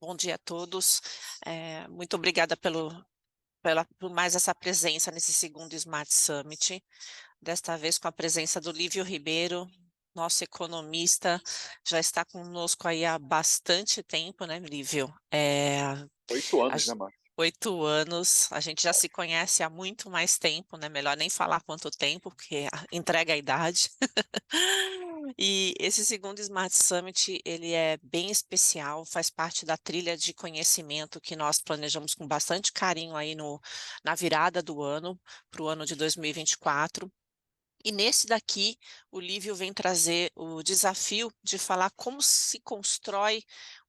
Bom dia a todos. Muito obrigada por mais essa presença nesse segundo Smart Summit. Desta vez com a presença do Lívio Ribeiro, nosso economista, já está conosco aí há bastante tempo, né, Lívio? 8 anos, né, Marcos? 8 anos, a gente já se conhece há muito mais tempo, né? Melhor nem falar quanto tempo, porque entrega a idade. E esse segundo Smart Summit, ele é bem especial, faz parte da trilha de conhecimento que nós planejamos com bastante carinho aí na virada do ano, para o ano de 2024. E nesse daqui, o Lívio vem trazer o desafio de falar como se constrói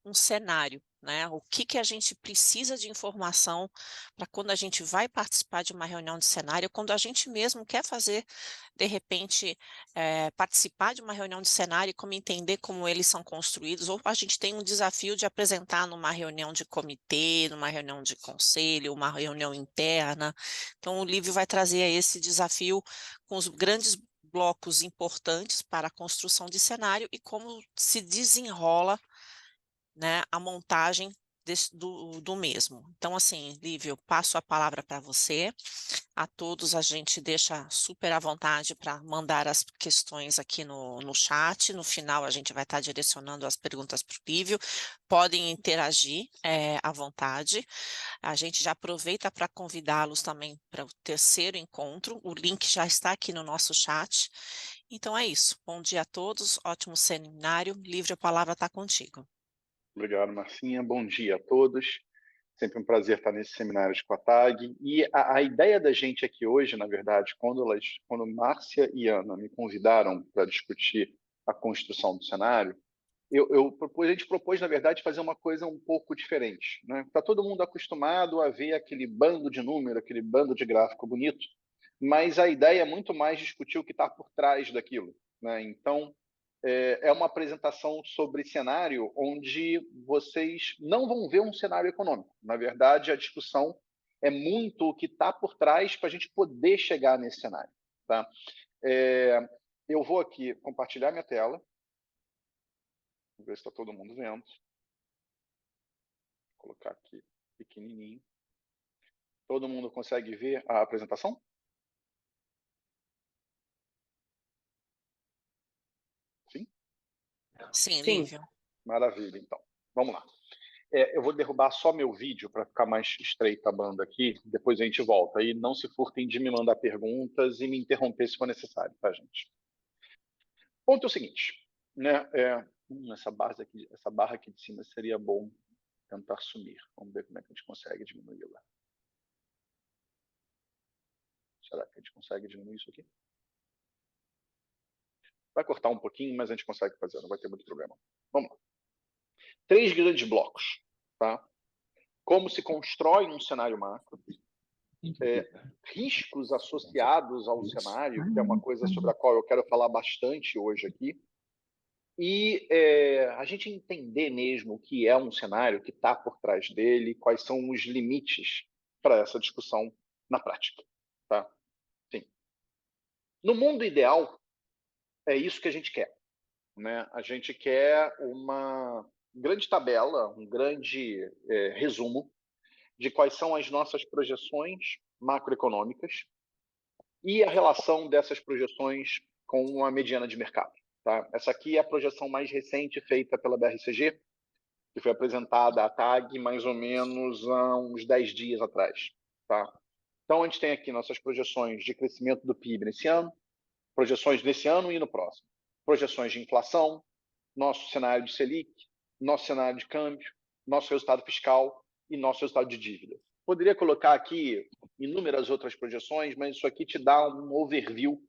um cenário, né? O que que a gente precisa de informação para quando a gente vai participar de uma reunião de cenário, quando a gente mesmo quer fazer, de repente, participar de uma reunião de cenário e como entender como eles são construídos, ou a gente tem um desafio de apresentar numa reunião de comitê, numa reunião de conselho, uma reunião interna. Então, o Lívio vai trazer esse desafio com os grandes blocos importantes para a construção de cenário e como se desenrola, né, a montagem do mesmo. Então, assim, Lívio, passo a palavra para você. A todos a gente deixa super à vontade para mandar as questões aqui no chat. No final, a gente vai estar direcionando as perguntas para o Lívio. Podem interagir à vontade. A gente já aproveita para convidá-los também para o terceiro encontro. O link já está aqui no nosso chat. Então é isso. Bom dia a todos, ótimo seminário. Livre, a palavra está contigo. Obrigado, Marcinha. Bom dia a todos. Sempre um prazer estar nesse seminário de Coatag. E a ideia da gente aqui hoje, na verdade, quando Márcia e Ana me convidaram para discutir a construção do cenário, a gente propôs, na verdade, fazer uma coisa um pouco diferente, né? Está todo mundo acostumado a ver aquele bando de número, aquele bando de gráfico bonito, mas a ideia é muito mais discutir o que está por trás daquilo, né? Então, é uma apresentação sobre cenário onde vocês não vão ver um cenário econômico. Na verdade, a discussão é muito o que está por trás para a gente poder chegar nesse cenário. Tá? É, eu vou aqui compartilhar minha tela. Vamos ver se está todo mundo vendo. Vou colocar aqui pequenininho. Todo mundo consegue ver a apresentação? Sim? Sim, Sim, Lívio. Maravilha, então. Vamos lá. Eu vou derrubar só meu vídeo para ficar mais estreita a banda aqui, depois a gente volta. E não se furtem de me mandar perguntas e me interromper se for necessário, tá, gente? Ponto é o seguinte, né? Essa barra aqui de cima seria bom tentar sumir. Vamos ver como é que a gente consegue diminuí-la. Será que a gente consegue diminuir isso aqui? Vai cortar um pouquinho, mas a gente consegue fazer, não vai ter muito problema. Vamos lá. 3 grandes blocos, tá? Como se constrói um cenário macro, riscos associados ao cenário, que é uma coisa sobre a qual eu quero falar bastante hoje aqui, e a gente entender mesmo o que é um cenário, o que está por trás dele, quais são os limites para essa discussão na prática. Tá? Sim. No mundo ideal, é isso que a gente quer. Né? A gente quer uma grande tabela, um grande resumo de quais são as nossas projeções macroeconômicas e a relação dessas projeções com a mediana de mercado. Tá? Essa aqui é a projeção mais recente feita pela BRCG, que foi apresentada à TAG mais ou menos há uns 10 dias atrás. Tá? Então, a gente tem aqui nossas projeções de crescimento do PIB nesse ano, projeções nesse ano e no próximo, projeções de inflação, nosso cenário de Selic, nosso cenário de câmbio, nosso resultado fiscal e nosso resultado de dívida. Poderia colocar aqui inúmeras outras projeções, mas isso aqui te dá um overview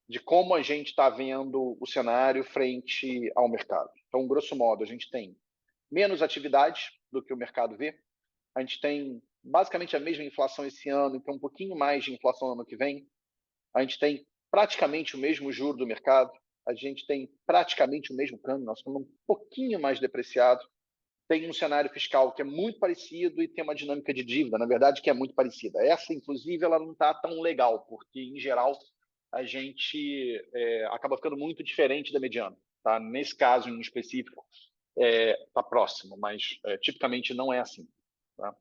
de como a gente está vendo o cenário frente ao mercado. Então, grosso modo, a gente tem menos atividade do que o mercado vê, a gente tem basicamente a mesma inflação esse ano, então um pouquinho mais de inflação no ano que vem, a gente tem praticamente o mesmo juro do mercado, a gente tem praticamente o mesmo câmbio, nós estamos um pouquinho mais depreciado, tem um cenário fiscal que é muito parecido e tem uma dinâmica de dívida, na verdade, que é muito parecida. Essa, inclusive, ela não está tão legal, porque, em geral, a gente acaba ficando muito diferente da mediana. Tá? Nesse caso, em específico, está próximo, mas tipicamente não é assim. Tá?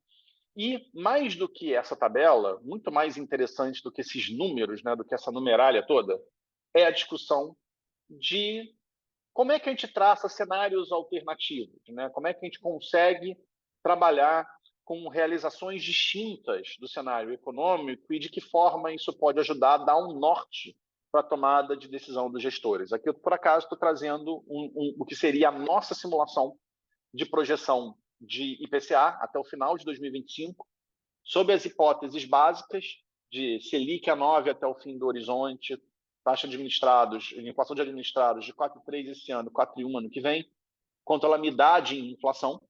E mais do que essa tabela, muito mais interessante do que esses números, né, do que essa numeralha toda, é a discussão de como é que a gente traça cenários alternativos, né? Como é que a gente consegue trabalhar com realizações distintas do cenário econômico e de que forma isso pode ajudar a dar um norte para a tomada de decisão dos gestores. Aqui, eu, por acaso, estou trazendo o que seria a nossa simulação de projeção de IPCA até o final de 2025, sob as hipóteses básicas de Selic a 9 até o fim do horizonte, taxa de administrados, inflação de administrados de 4,3 esse ano, 4,1 ano que vem, controlamidade em inflação,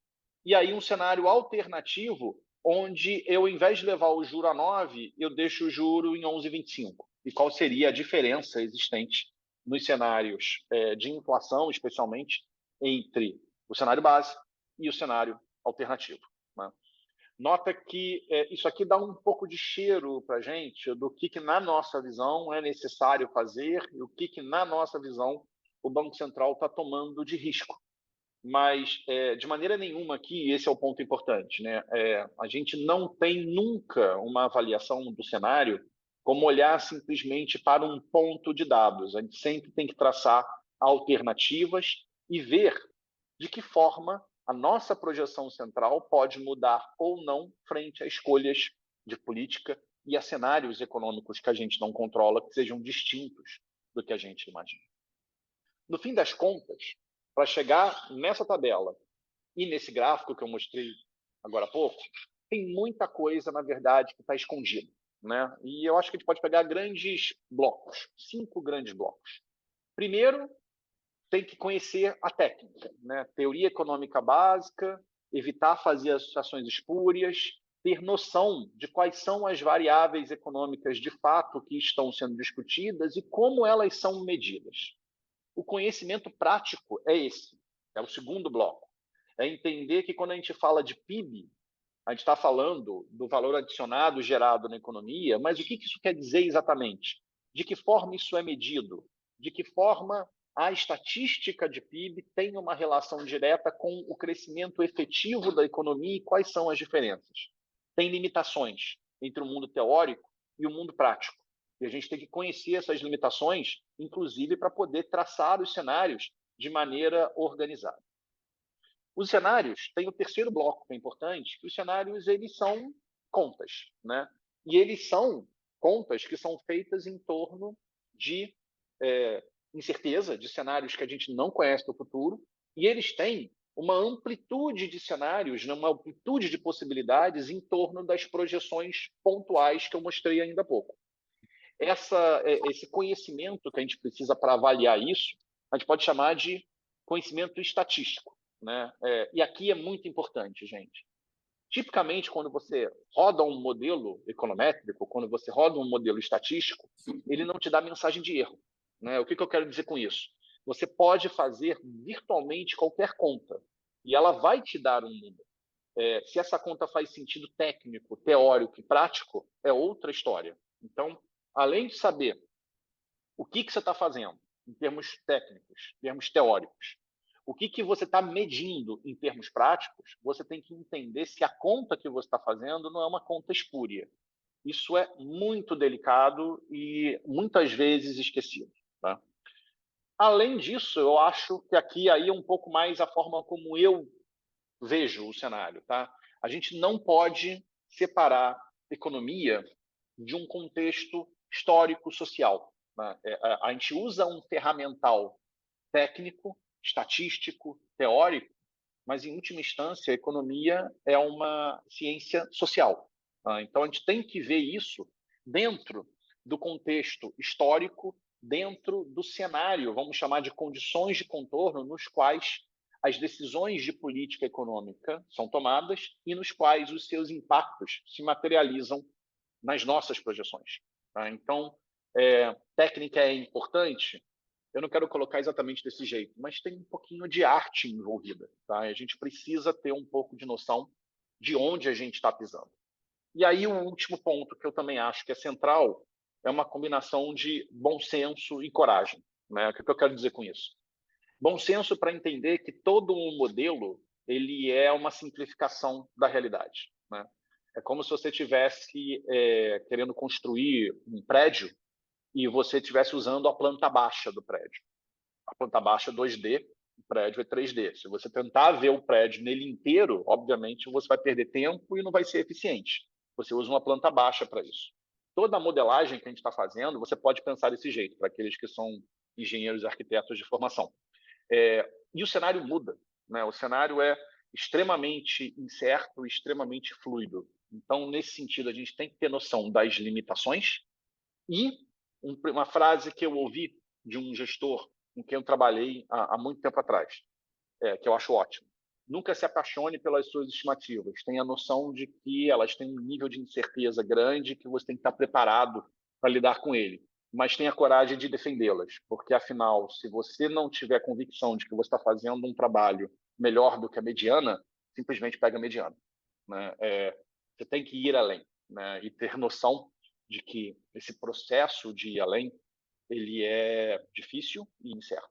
e aí um cenário alternativo onde eu, ao invés de levar o juro a 9, eu deixo o juro em 11,25. E qual seria a diferença existente nos cenários de inflação, especialmente, entre o cenário base e o cenário alternativo. Né? Nota que isso aqui dá um pouco de cheiro para a gente do que, na nossa visão, é necessário fazer e o que na nossa visão, o Banco Central está tomando de risco. Mas, de maneira nenhuma aqui, esse é o ponto importante, né? A gente não tem nunca uma avaliação do cenário como olhar simplesmente para um ponto de dados. A gente sempre tem que traçar alternativas e ver de que forma a nossa projeção central pode mudar ou não frente a escolhas de política e a cenários econômicos que a gente não controla, que sejam distintos do que a gente imagina. No fim das contas, para chegar nessa tabela e nesse gráfico que eu mostrei agora há pouco, tem muita coisa, na verdade, que está escondida. Né? E eu acho que a gente pode pegar grandes blocos, 5 grandes blocos. Primeiro, tem que conhecer a técnica, né? Teoria econômica básica, evitar fazer associações espúrias, ter noção de quais são as variáveis econômicas de fato que estão sendo discutidas e como elas são medidas. O conhecimento prático é esse, é o segundo bloco. É entender que quando a gente fala de PIB, a gente está falando do valor adicionado gerado na economia, mas o que isso quer dizer exatamente? De que forma isso é medido? De que forma a estatística de PIB tem uma relação direta com o crescimento efetivo da economia e quais são as diferenças? Tem limitações entre o mundo teórico e o mundo prático. E a gente tem que conhecer essas limitações, inclusive para poder traçar os cenários de maneira organizada. Os cenários têm o terceiro bloco, que é importante, que os cenários eles são contas, né? E eles são contas que são feitas em torno de incerteza, de cenários que a gente não conhece do futuro, e eles têm uma amplitude de cenários, uma amplitude de possibilidades em torno das projeções pontuais que eu mostrei ainda há pouco. Esse conhecimento que a gente precisa para avaliar isso, a gente pode chamar de conhecimento estatístico. Né? E aqui é muito importante, gente. Tipicamente, quando você roda um modelo econométrico, quando você roda um modelo estatístico, ele não te dá mensagem de erro. Né? O que eu quero dizer com isso? Você pode fazer virtualmente qualquer conta e ela vai te dar um número. Se essa conta faz sentido técnico, teórico e prático, é outra história. Então, além de saber o que você está fazendo em termos técnicos, em termos teóricos, o que você está medindo em termos práticos, você tem que entender se a conta que você está fazendo não é uma conta espúria. Isso é muito delicado e muitas vezes esquecido. Tá? Além disso, eu acho que aqui aí é um pouco mais a forma como eu vejo o cenário. Tá? A gente não pode separar economia de um contexto histórico-social. Né? A gente usa um ferramental técnico, estatístico, teórico, mas, em última instância, a economia é uma ciência social. Então, a gente tem que ver isso dentro do contexto histórico, dentro do cenário, vamos chamar de condições de contorno, nos quais as decisões de política econômica são tomadas e nos quais os seus impactos se materializam nas nossas projeções. Então, técnica é importante? Eu não quero colocar exatamente desse jeito, mas tem um pouquinho de arte envolvida. Tá? A gente precisa ter um pouco de noção de onde a gente está pisando. E aí, o último ponto, que eu também acho que é central, é uma combinação de bom senso e coragem. Né? O que eu quero dizer com isso? Bom senso para entender que todo um modelo ele é uma simplificação da realidade, né? É como se você tivesse querendo construir um prédio e você estivesse usando a planta baixa do prédio. A planta baixa é 2D, o prédio é 3D. Se você tentar ver o prédio nele inteiro, obviamente você vai perder tempo e não vai ser eficiente. Você usa uma planta baixa para isso. Toda a modelagem que a gente está fazendo, você pode pensar desse jeito, para aqueles que são engenheiros e arquitetos de formação. E o cenário muda, né? O cenário é extremamente incerto, extremamente fluido. Então, nesse sentido, a gente tem que ter noção das limitações. E uma frase que eu ouvi de um gestor com quem eu trabalhei há muito tempo atrás, que eu acho ótimo. Nunca se apaixone pelas suas estimativas. Tenha a noção de que elas têm um nível de incerteza grande, que você tem que estar preparado para lidar com ele. Mas tenha coragem de defendê-las, porque, afinal, se você não tiver convicção de que você está fazendo um trabalho melhor do que a mediana, simplesmente pega a mediana, né? Você tem que ir além, né? E ter noção de que esse processo de ir além ele é difícil e incerto.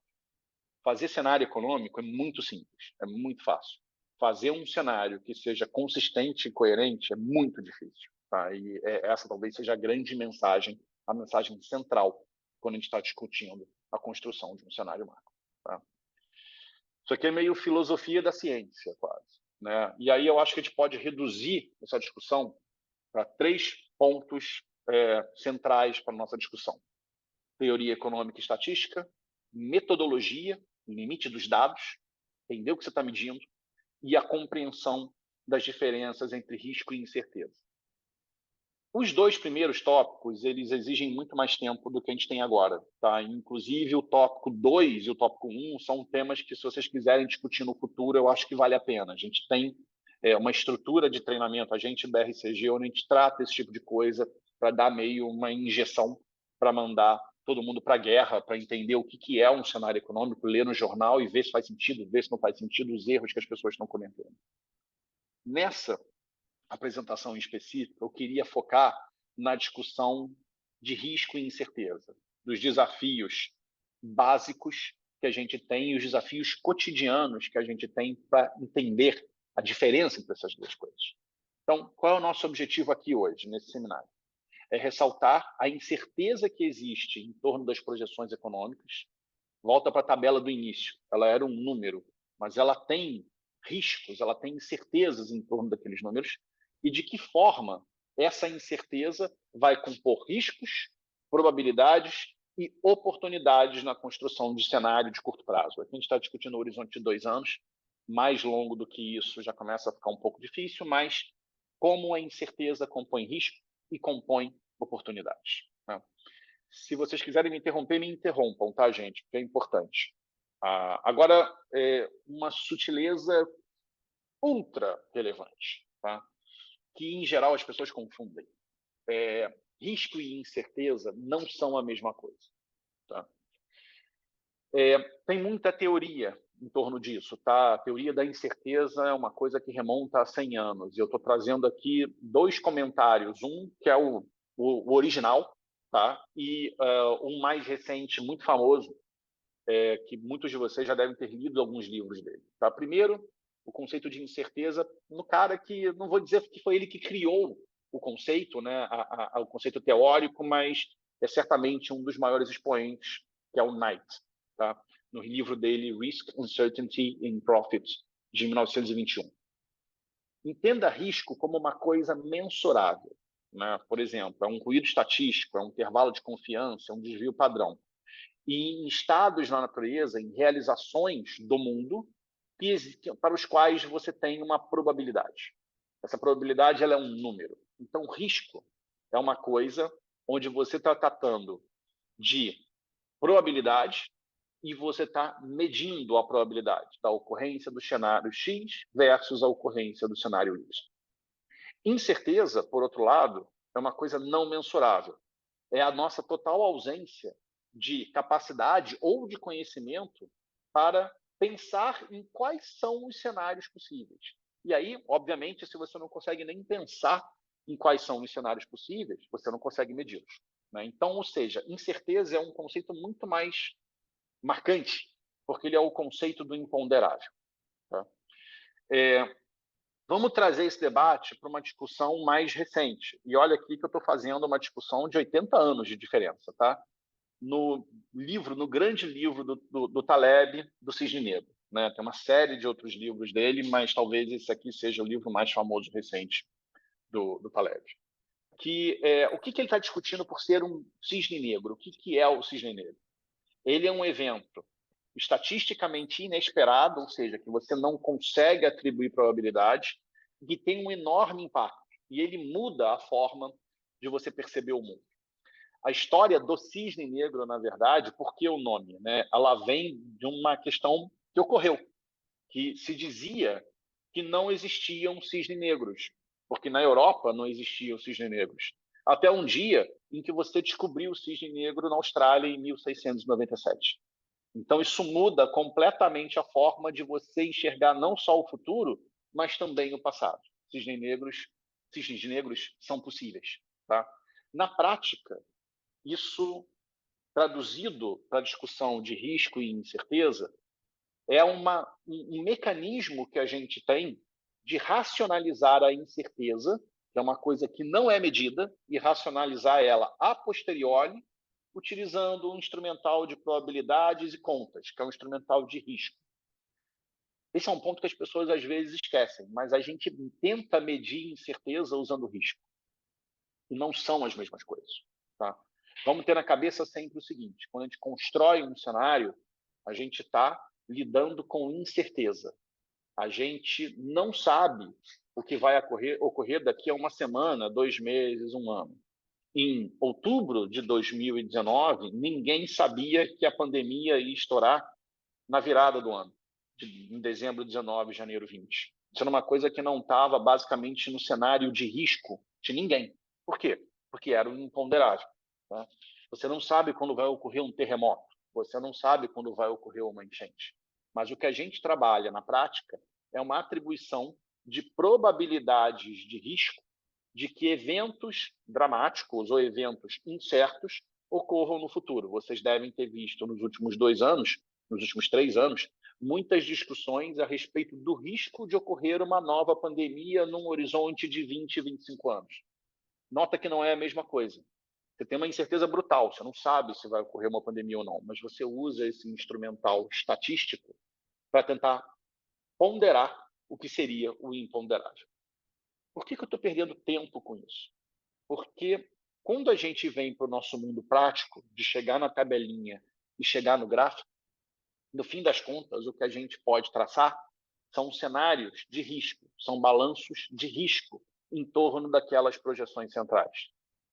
Fazer cenário econômico é muito simples, é muito fácil. Fazer um cenário que seja consistente e coerente é muito difícil. Tá? E essa talvez seja a grande mensagem, a mensagem central quando a gente está discutindo a construção de um cenário macro. Tá? Isso aqui é meio filosofia da ciência, quase, né? E aí eu acho que a gente pode reduzir essa discussão para 3 pontos centrais para a nossa discussão. Teoria econômica e estatística, metodologia, limite dos dados, entender o que você está medindo, e a compreensão das diferenças entre risco e incerteza. Os 2 primeiros tópicos, eles exigem muito mais tempo do que a gente tem agora. Tá? Inclusive, o tópico 2 e o tópico 1 são temas que, se vocês quiserem discutir no futuro, eu acho que vale a pena. A gente tem uma estrutura de treinamento, a gente da RCG, onde a gente trata esse tipo de coisa para dar meio uma injeção para mandar todo mundo para a guerra, para entender o que é um cenário econômico, ler no jornal e ver se faz sentido, ver se não faz sentido, os erros que as pessoas estão cometendo. Nessa apresentação em específico, eu queria focar na discussão de risco e incerteza, dos desafios básicos que a gente tem e os desafios cotidianos que a gente tem para entender a diferença entre essas 2 coisas. Então, qual é o nosso objetivo aqui hoje, nesse seminário? É ressaltar a incerteza que existe em torno das projeções econômicas. Volta para a tabela do início. Ela era um número, mas ela tem riscos, ela tem incertezas em torno daqueles números e de que forma essa incerteza vai compor riscos, probabilidades e oportunidades na construção de cenário de curto prazo. Aqui a gente está discutindo o horizonte de 2 anos, mais longo do que isso já começa a ficar um pouco difícil, mas como a incerteza compõe risco e compõe oportunidades. Né? Se vocês quiserem me interromper, me interrompam, tá, gente? Porque é importante. Agora, uma sutileza ultra relevante, tá? Que, em geral, as pessoas confundem. Risco e incerteza não são a mesma coisa. Tá? Tem muita teoria em torno disso. Tá? A teoria da incerteza é uma coisa que remonta a 100 anos. E eu estou trazendo aqui 2 comentários. Um que é o original, tá? E um mais recente, muito famoso, que muitos de vocês já devem ter lido alguns livros dele. Tá? Primeiro, o conceito de incerteza no cara que, não vou dizer que foi ele que criou o conceito, né, o conceito teórico, mas é certamente um dos maiores expoentes, que é o Knight, tá? No livro dele, Risk, Uncertainty and Profit, de 1921. Entenda risco como uma coisa mensurável. Né? Por exemplo, é um ruído estatístico, é um intervalo de confiança, é um desvio padrão. E em estados na natureza, em realizações do mundo, para os quais você tem uma probabilidade. Essa probabilidade ela é um número. Então, risco é uma coisa onde você está tratando de probabilidade e você está medindo a probabilidade da ocorrência do cenário X versus a ocorrência do cenário Y. Incerteza, por outro lado, é uma coisa não mensurável. É a nossa total ausência de capacidade ou de conhecimento para pensar em quais são os cenários possíveis. E aí, obviamente, se você não consegue nem pensar em quais são os cenários possíveis, você não consegue medi-los. Né? Então, ou seja, incerteza é um conceito muito mais marcante, porque ele é o conceito do imponderável. Tá? Vamos trazer esse debate para uma discussão mais recente. E olha aqui que eu estou fazendo uma discussão de 80 anos de diferença. Tá? No grande livro do Taleb, do Cisne Negro. Né? Tem uma série de outros livros dele, mas talvez esse aqui seja o livro mais famoso recente do Taleb. O que ele está discutindo por ser um cisne negro? O que é o cisne negro? Ele é um evento estatisticamente inesperado, ou seja, que você não consegue atribuir probabilidade, e que tem um enorme impacto. E ele muda a forma de você perceber o mundo. A história do cisne negro, na verdade, por que o nome? Né? Ela vem de uma questão que ocorreu, que se dizia que não existiam cisnes negros, porque na Europa não existiam cisnes negros. Até um dia em que você descobriu o cisne negro na Austrália em 1697. Então, isso muda completamente a forma de você enxergar não só o futuro, mas também o passado. Cisnes negros são possíveis. Tá? Na prática, isso, traduzido para a discussão de risco e incerteza, é um mecanismo que a gente tem de racionalizar a incerteza, que é uma coisa que não é medida, e racionalizar ela a posteriori, utilizando um instrumental de probabilidades e contas, que é um instrumental de risco. Esse é um ponto que as pessoas às vezes esquecem, mas a gente tenta medir incerteza usando risco. E não são as mesmas coisas. Tá? Vamos ter na cabeça sempre o seguinte: quando a gente constrói um cenário, a gente está lidando com incerteza. A gente não sabe o que vai ocorrer daqui a uma semana, 2 meses, 1 ano. Em outubro de 2019, ninguém sabia que a pandemia ia estourar na virada do ano, em dezembro de 19, janeiro 20. Isso era uma coisa que não estava basicamente no cenário de risco de ninguém. Por quê? Porque era um imponderável. Tá? Você não sabe quando vai ocorrer um terremoto, você não sabe quando vai ocorrer uma enchente. Mas o que a gente trabalha na prática é uma atribuição de probabilidades de risco de que eventos dramáticos ou eventos incertos ocorram no futuro. Vocês devem ter visto nos últimos 2 anos, nos últimos 3 anos, muitas discussões a respeito do risco de ocorrer uma nova pandemia num horizonte de 20, 25 anos. Nota que não é a mesma coisa. Você tem uma incerteza brutal, você não sabe se vai ocorrer uma pandemia ou não, mas você usa esse instrumental estatístico para tentar ponderar o que seria o imponderável. Por que eu estou perdendo tempo com isso? Porque quando a gente vem para o nosso mundo prático, de chegar na tabelinha e chegar no gráfico, no fim das contas, o que a gente pode traçar são cenários de risco, são balanços de risco em torno daquelas projeções centrais.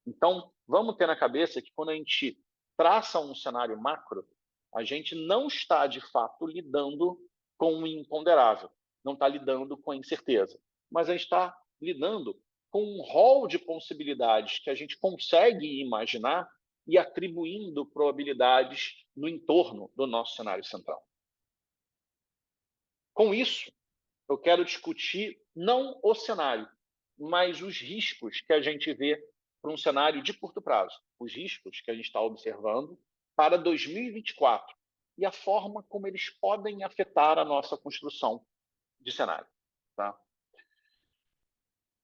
Então, vamos ter na cabeça que quando a gente traça um cenário macro, a gente não está, de fato, lidando com o imponderável, não está lidando com a incerteza, mas a gente está lidando com um rol de possibilidades que a gente consegue imaginar e atribuindo probabilidades no entorno do nosso cenário central. Com isso, eu quero discutir não o cenário, mas os riscos que a gente vê para um cenário de curto prazo, os riscos que a gente está observando para 2024 e a forma como eles podem afetar a nossa construção de cenário. Tá?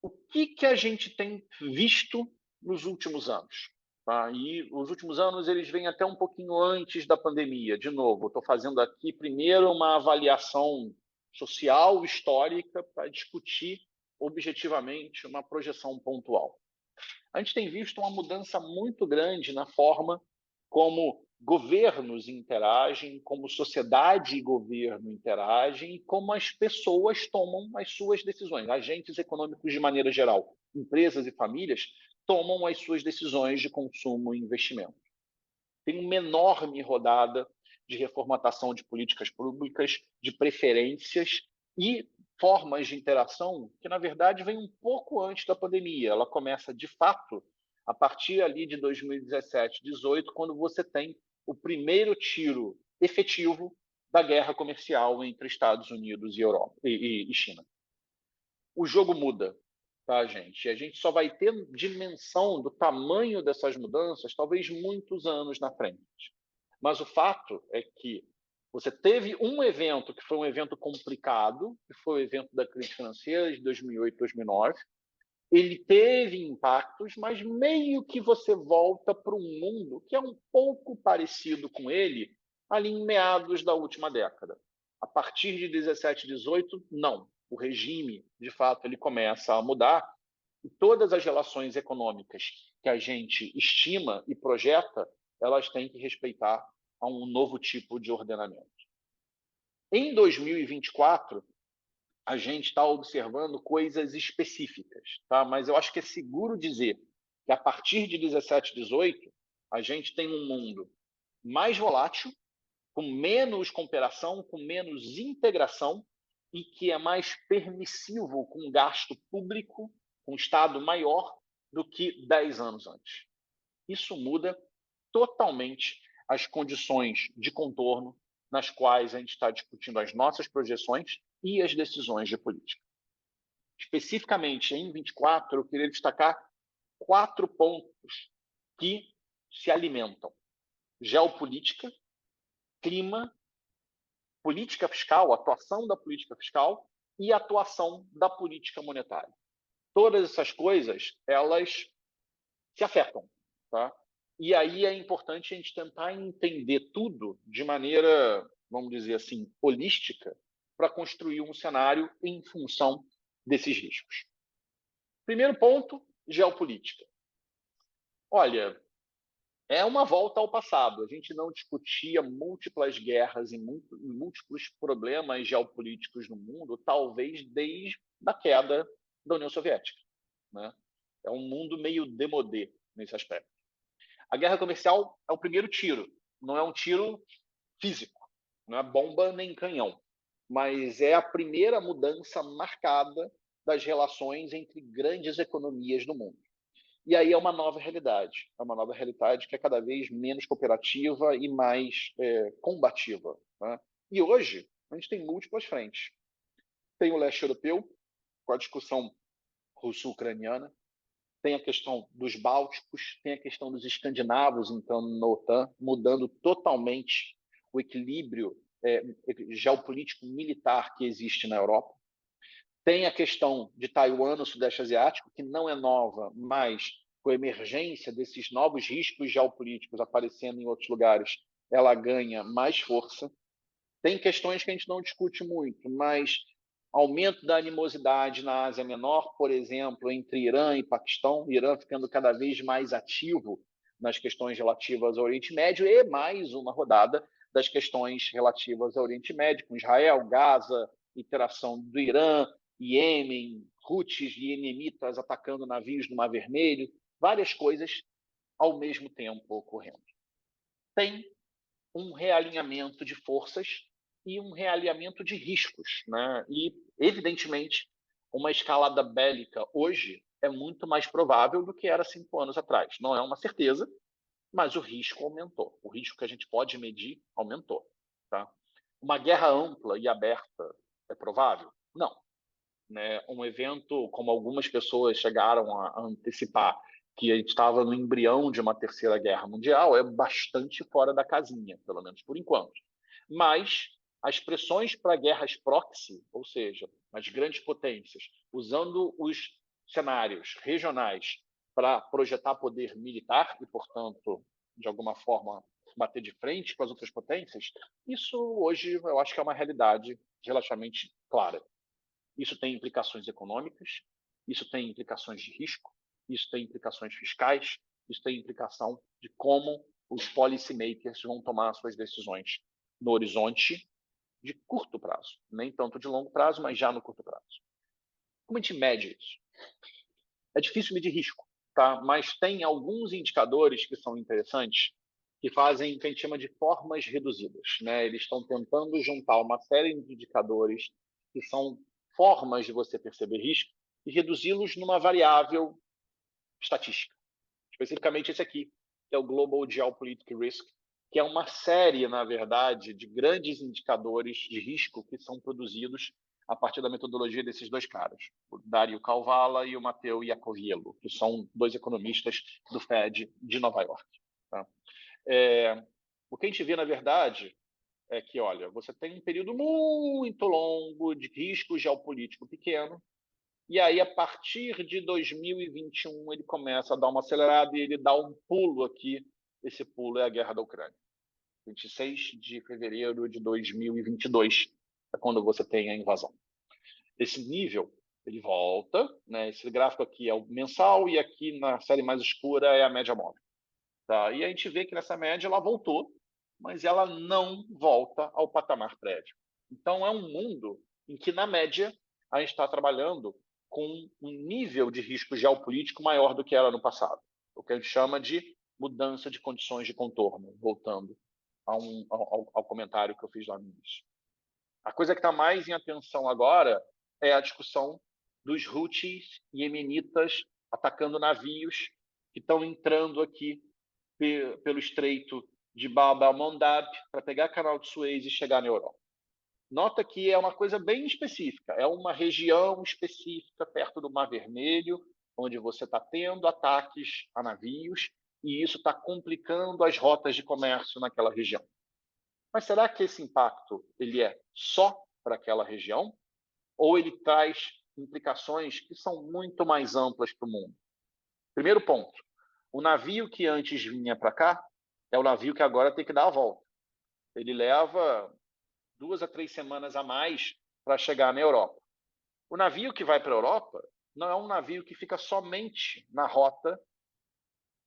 O que a gente tem visto nos últimos anos? Tá? E os últimos anos eles vêm até um pouquinho antes da pandemia. De novo, estou fazendo aqui primeiro uma avaliação social, histórica, para discutir objetivamente uma projeção pontual. A gente tem visto uma mudança muito grande na forma como governos interagem, como sociedade e governo interagem e como as pessoas tomam as suas decisões. Agentes econômicos de maneira geral, empresas e famílias tomam as suas decisões de consumo e investimento. Tem uma enorme rodada de reformatação de políticas públicas, de preferências e formas de interação que, na verdade, vem um pouco antes da pandemia. Ela começa, de fato, a partir ali de 2017, 2018, quando você tem o primeiro tiro efetivo da guerra comercial entre Estados Unidos e Europa e China. O jogo muda, tá, gente? E a gente só vai ter dimensão do tamanho dessas mudanças talvez muitos anos na frente. Mas o fato é que Você teve um evento que foi um evento complicado, que foi o evento da crise financeira de 2008, 2009. Ele teve impactos, mas meio que você volta para um mundo que é um pouco parecido com ele ali em meados da última década. A partir de 17, 18, não. O regime, de fato, ele começa a mudar e todas as relações econômicas que a gente estima e projeta, elas têm que respeitar a um novo tipo de ordenamento. Em 2024, a gente está observando coisas específicas, tá? Mas eu acho que é seguro dizer que a partir de 17, 18, a gente tem um mundo mais volátil, com menos cooperação, com menos integração e que é mais permissivo com gasto público, com Estado maior do que 10 anos antes. Isso muda totalmente as condições de contorno nas quais a gente está discutindo as nossas projeções e as decisões de política. Especificamente em 24, eu queria destacar 4 pontos que se alimentam: geopolítica, clima, política fiscal, atuação da política fiscal e atuação da política monetária. Todas essas coisas, elas se afetam, tá? E aí é importante a gente tentar entender tudo de maneira, vamos dizer assim, holística, para construir um cenário em função desses riscos. Primeiro ponto, geopolítica. Olha, é uma volta ao passado. A gente não discutia múltiplas guerras e múltiplos problemas geopolíticos no mundo, talvez desde a queda da União Soviética, né? É um mundo meio demodé nesse aspecto. A guerra comercial é o primeiro tiro, não é um tiro físico, não é bomba nem canhão, mas é a primeira mudança marcada das relações entre grandes economias do mundo. E aí é uma nova realidade, que é cada vez menos cooperativa e mais combativa, né? E hoje a gente tem múltiplas frentes. Tem o leste europeu, com a discussão russo-ucraniana, tem a questão dos bálticos, tem a questão dos escandinavos entrando na OTAN, mudando totalmente o equilíbrio geopolítico militar que existe na Europa. Tem a questão de Taiwan no Sudeste Asiático, que não é nova, mas com a emergência desses novos riscos geopolíticos aparecendo em outros lugares, ela ganha mais força. Tem questões que a gente não discute muito, mas aumento da animosidade na Ásia Menor, por exemplo, entre Irã e Paquistão, Irã ficando cada vez mais ativo nas questões relativas ao Oriente Médio, e mais uma rodada das questões relativas ao Oriente Médio, com Israel, Gaza, interação do Irã, Iêmen, Houthis e Iemenitas atacando navios do Mar Vermelho, várias coisas ao mesmo tempo ocorrendo. Tem um realinhamento de forças e um realinhamento de riscos, né? E, evidentemente, uma escalada bélica hoje é muito mais provável do que era 5 anos atrás. Não é uma certeza, mas o risco aumentou. O risco que a gente pode medir aumentou, tá? Uma guerra ampla e aberta é provável? Não, né? Um evento, como algumas pessoas chegaram a antecipar, que a gente estava no embrião de uma terceira guerra mundial, é bastante fora da casinha, pelo menos por enquanto. Mas as pressões para guerras proxy, ou seja, as grandes potências, usando os cenários regionais para projetar poder militar e, portanto, de alguma forma, bater de frente com as outras potências, isso hoje eu acho que é uma realidade relativamente clara. Isso tem implicações econômicas, isso tem implicações de risco, isso tem implicações fiscais, isso tem implicação de como os policymakers vão tomar suas decisões no horizonte de curto prazo, nem tanto de longo prazo, mas já no curto prazo. Como a gente mede isso? É difícil medir risco, tá? Mas tem alguns indicadores que são interessantes, que fazem o que a gente chama de formas reduzidas, né? Eles estão tentando juntar uma série de indicadores que são formas de você perceber risco e reduzi-los numa variável estatística. Especificamente esse aqui, que é o Global Geopolitical Risk, que é uma série, na verdade, de grandes indicadores de risco que são produzidos a partir da metodologia desses dois caras, o Dario Calvala e o Matteo Iacoviello, que são 2 economistas do Fed de Nova York. Tá? O que a gente vê, na verdade, é que, olha, você tem um período muito longo de risco geopolítico pequeno, e aí, a partir de 2021, ele começa a dar uma acelerada e ele dá um pulo aqui. Esse pulo é a guerra da Ucrânia. 26 de fevereiro de 2022 é quando você tem a invasão. Esse nível, ele volta, né? Esse gráfico aqui é o mensal e aqui na série mais escura é a média móvel. Tá? E a gente vê que nessa média ela voltou, mas ela não volta ao patamar prévio. Então, é um mundo em que, na média, a gente está trabalhando com um nível de risco geopolítico maior do que era no passado. O que a gente chama de mudança de condições de contorno, voltando ao comentário que eu fiz lá no início. A coisa que está mais em atenção agora é a discussão dos Houthis iemenitas atacando navios que estão entrando aqui pelo Estreito de Bab el-Mandab para pegar o Canal de Suez e chegar na Europa. Nota que é uma coisa bem específica, é uma região específica perto do Mar Vermelho, onde você está tendo ataques a navios, e isso está complicando as rotas de comércio naquela região. Mas será que esse impacto ele é só para aquela região? Ou ele traz implicações que são muito mais amplas para o mundo? Primeiro ponto, o navio que antes vinha para cá é o navio que agora tem que dar a volta. Ele leva 2 a 3 semanas a mais para chegar na Europa. O navio que vai para a Europa não é um navio que fica somente na rota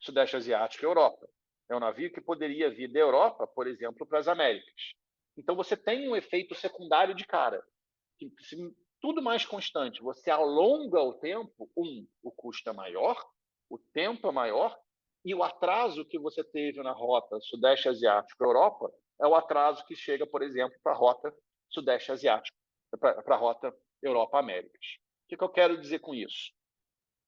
Sudeste Asiático e Europa. É um navio que poderia vir da Europa, por exemplo, para as Américas. Então, você tem um efeito secundário de cara. Que, se tudo mais constante, você alonga o tempo, o custo é maior, o tempo é maior, e o atraso que você teve na rota Sudeste Asiático e Europa é o atraso que chega, por exemplo, para a rota Sudeste Asiático, para a rota Europa-Américas. O que eu quero dizer com isso?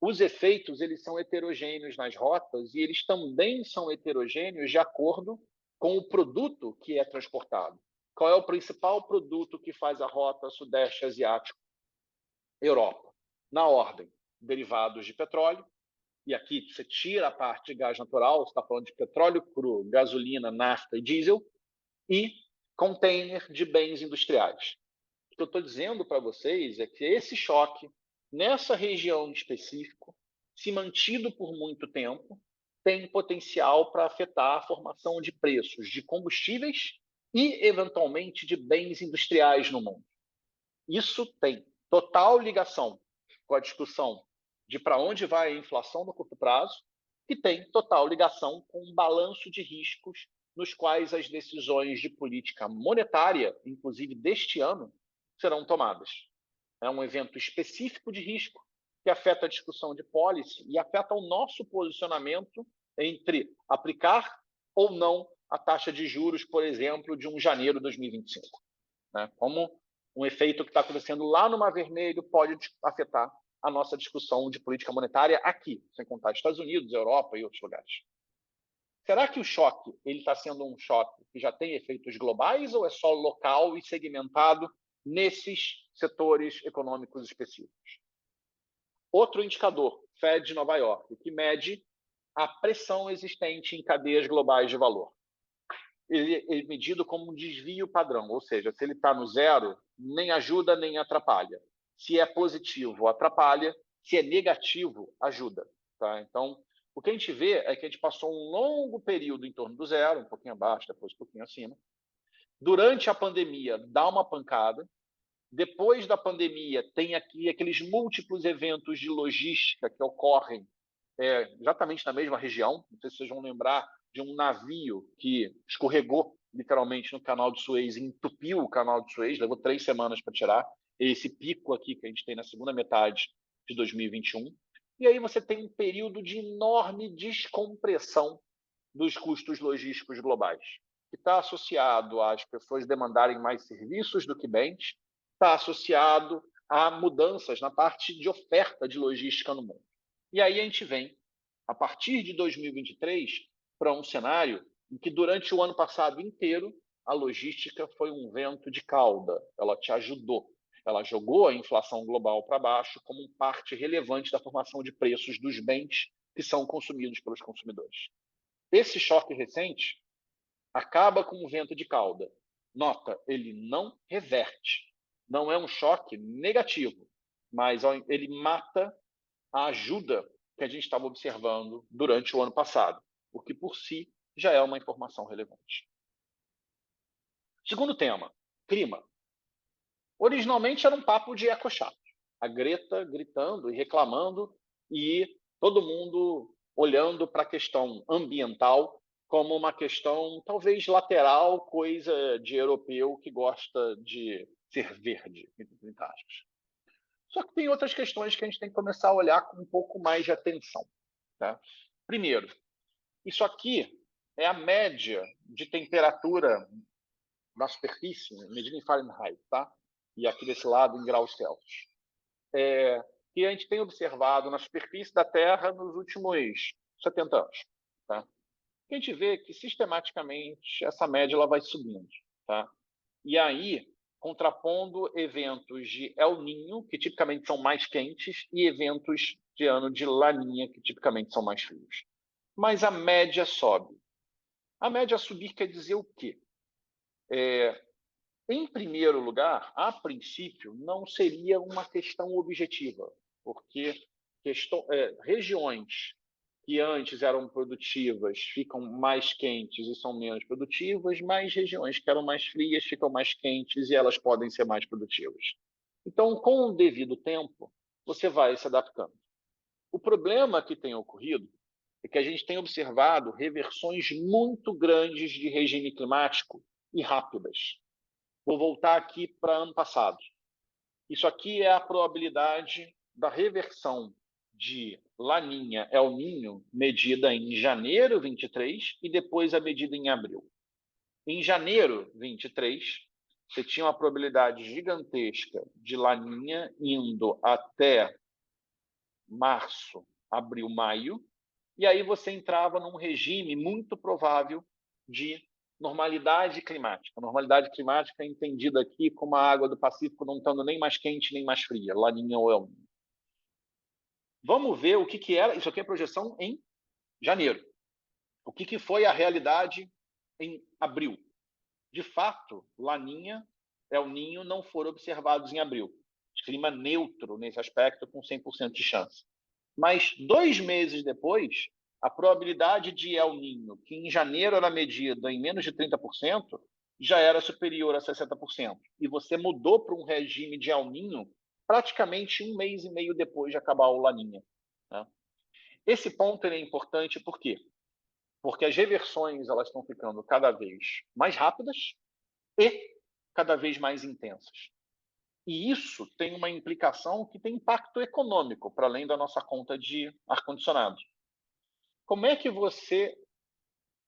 Os efeitos eles são heterogêneos nas rotas e eles também são heterogêneos de acordo com o produto que é transportado. Qual é o principal produto que faz a rota Sudeste Asiático Europa? Na ordem, derivados de petróleo, e aqui você tira a parte de gás natural, você está falando de petróleo cru, gasolina, nafta e diesel, e container de bens industriais. O que eu estou dizendo para vocês é que esse choque, nessa região específica, se mantido por muito tempo, tem potencial para afetar a formação de preços de combustíveis e, eventualmente, de bens industriais no mundo. Isso tem total ligação com a discussão de para onde vai a inflação no curto prazo e tem total ligação com um balanço de riscos nos quais as decisões de política monetária, inclusive deste ano, serão tomadas. É um evento específico de risco que afeta a discussão de policy e afeta o nosso posicionamento entre aplicar ou não a taxa de juros, por exemplo, de 1 de janeiro de 2025. Né? Como um efeito que está acontecendo lá no Mar Vermelho pode afetar a nossa discussão de política monetária aqui, sem contar Estados Unidos, Europa e outros lugares. Será que o choque está sendo um choque que já tem efeitos globais ou é só local e segmentado nesses setores econômicos específicos? Outro indicador, Fed de Nova York, que mede a pressão existente em cadeias globais de valor. Ele é medido como um desvio padrão, ou seja, se ele está no zero, nem ajuda nem atrapalha. Se é positivo, atrapalha. Se é negativo, ajuda. Tá? Então, o que a gente vê é que a gente passou um longo período em torno do zero, um pouquinho abaixo, depois um pouquinho acima. Durante a pandemia, dá uma pancada. Depois da pandemia, tem aqui aqueles múltiplos eventos de logística que ocorrem exatamente na mesma região. Não sei se vocês vão lembrar de um navio que escorregou literalmente no canal de Suez, entupiu o canal de Suez, levou 3 semanas para tirar esse pico aqui que a gente tem na segunda metade de 2021. E aí você tem um período de enorme descompressão dos custos logísticos globais, que está associado às pessoas demandarem mais serviços do que bens, está associado a mudanças na parte de oferta de logística no mundo. E aí a gente vem, a partir de 2023, para um cenário em que durante o ano passado inteiro a logística foi um vento de cauda, ela te ajudou. Ela jogou a inflação global para baixo como parte relevante da formação de preços dos bens que são consumidos pelos consumidores. Esse choque recente acaba com um vento de cauda Nota, ele não reverte. Não é um choque negativo, mas ele mata a ajuda que a gente estava observando durante o ano passado, o que por si já é uma informação relevante. Segundo tema, clima. Originalmente era um papo de ecochato. A Greta gritando e reclamando e todo mundo olhando para a questão ambiental como uma questão talvez lateral, coisa de europeu que gosta de ser verde, entre aspas. Só que tem outras questões que a gente tem que começar a olhar com um pouco mais de atenção. Tá? Primeiro, isso aqui é a média de temperatura na superfície, medida em Fahrenheit, tá? E aqui desse lado em graus Celsius. Que a gente tem observado na superfície da Terra nos últimos 70 anos. Tá? A gente vê que, sistematicamente, essa média ela vai subindo. Tá? E aí, contrapondo eventos de El Niño, que tipicamente são mais quentes, e eventos de ano de Laninha, que tipicamente são mais frios. Mas a média sobe. A média subir quer dizer o quê? Em primeiro lugar, a princípio, não seria uma questão objetiva, porque regiões que antes eram produtivas ficam mais quentes e são menos produtivas, mas regiões que eram mais frias ficam mais quentes e elas podem ser mais produtivas. Então, com o devido tempo, você vai se adaptando. O problema que tem ocorrido é que a gente tem observado reversões muito grandes de regime climático e rápidas. Vou voltar aqui para ano passado. Isso aqui é a probabilidade da reversão de Laninha El Niño medida em janeiro 23 e depois a medida em abril. Em janeiro 23, você tinha uma probabilidade gigantesca de Laninha indo até março, abril, maio, e aí você entrava num regime muito provável de normalidade climática. Normalidade climática é entendida aqui como a água do Pacífico não estando nem mais quente nem mais fria, Laninha ou El Niño. Vamos ver o que era. Isso aqui é projeção em janeiro. O que foi a realidade em abril? De fato, Laninha, El Niño não foram observados em abril. Clima neutro nesse aspecto, com 100% de chance. Mas 2 meses depois, a probabilidade de El Niño, que em janeiro era medida em menos de 30%, já era superior a 60%. E você mudou para um regime de El Niño praticamente 1 mês e meio depois de acabar o Laninha. Né? Esse ponto é importante por quê? Porque as reversões elas estão ficando cada vez mais rápidas e cada vez mais intensas. E isso tem uma implicação que tem impacto econômico, para além da nossa conta de ar-condicionado. Como é que você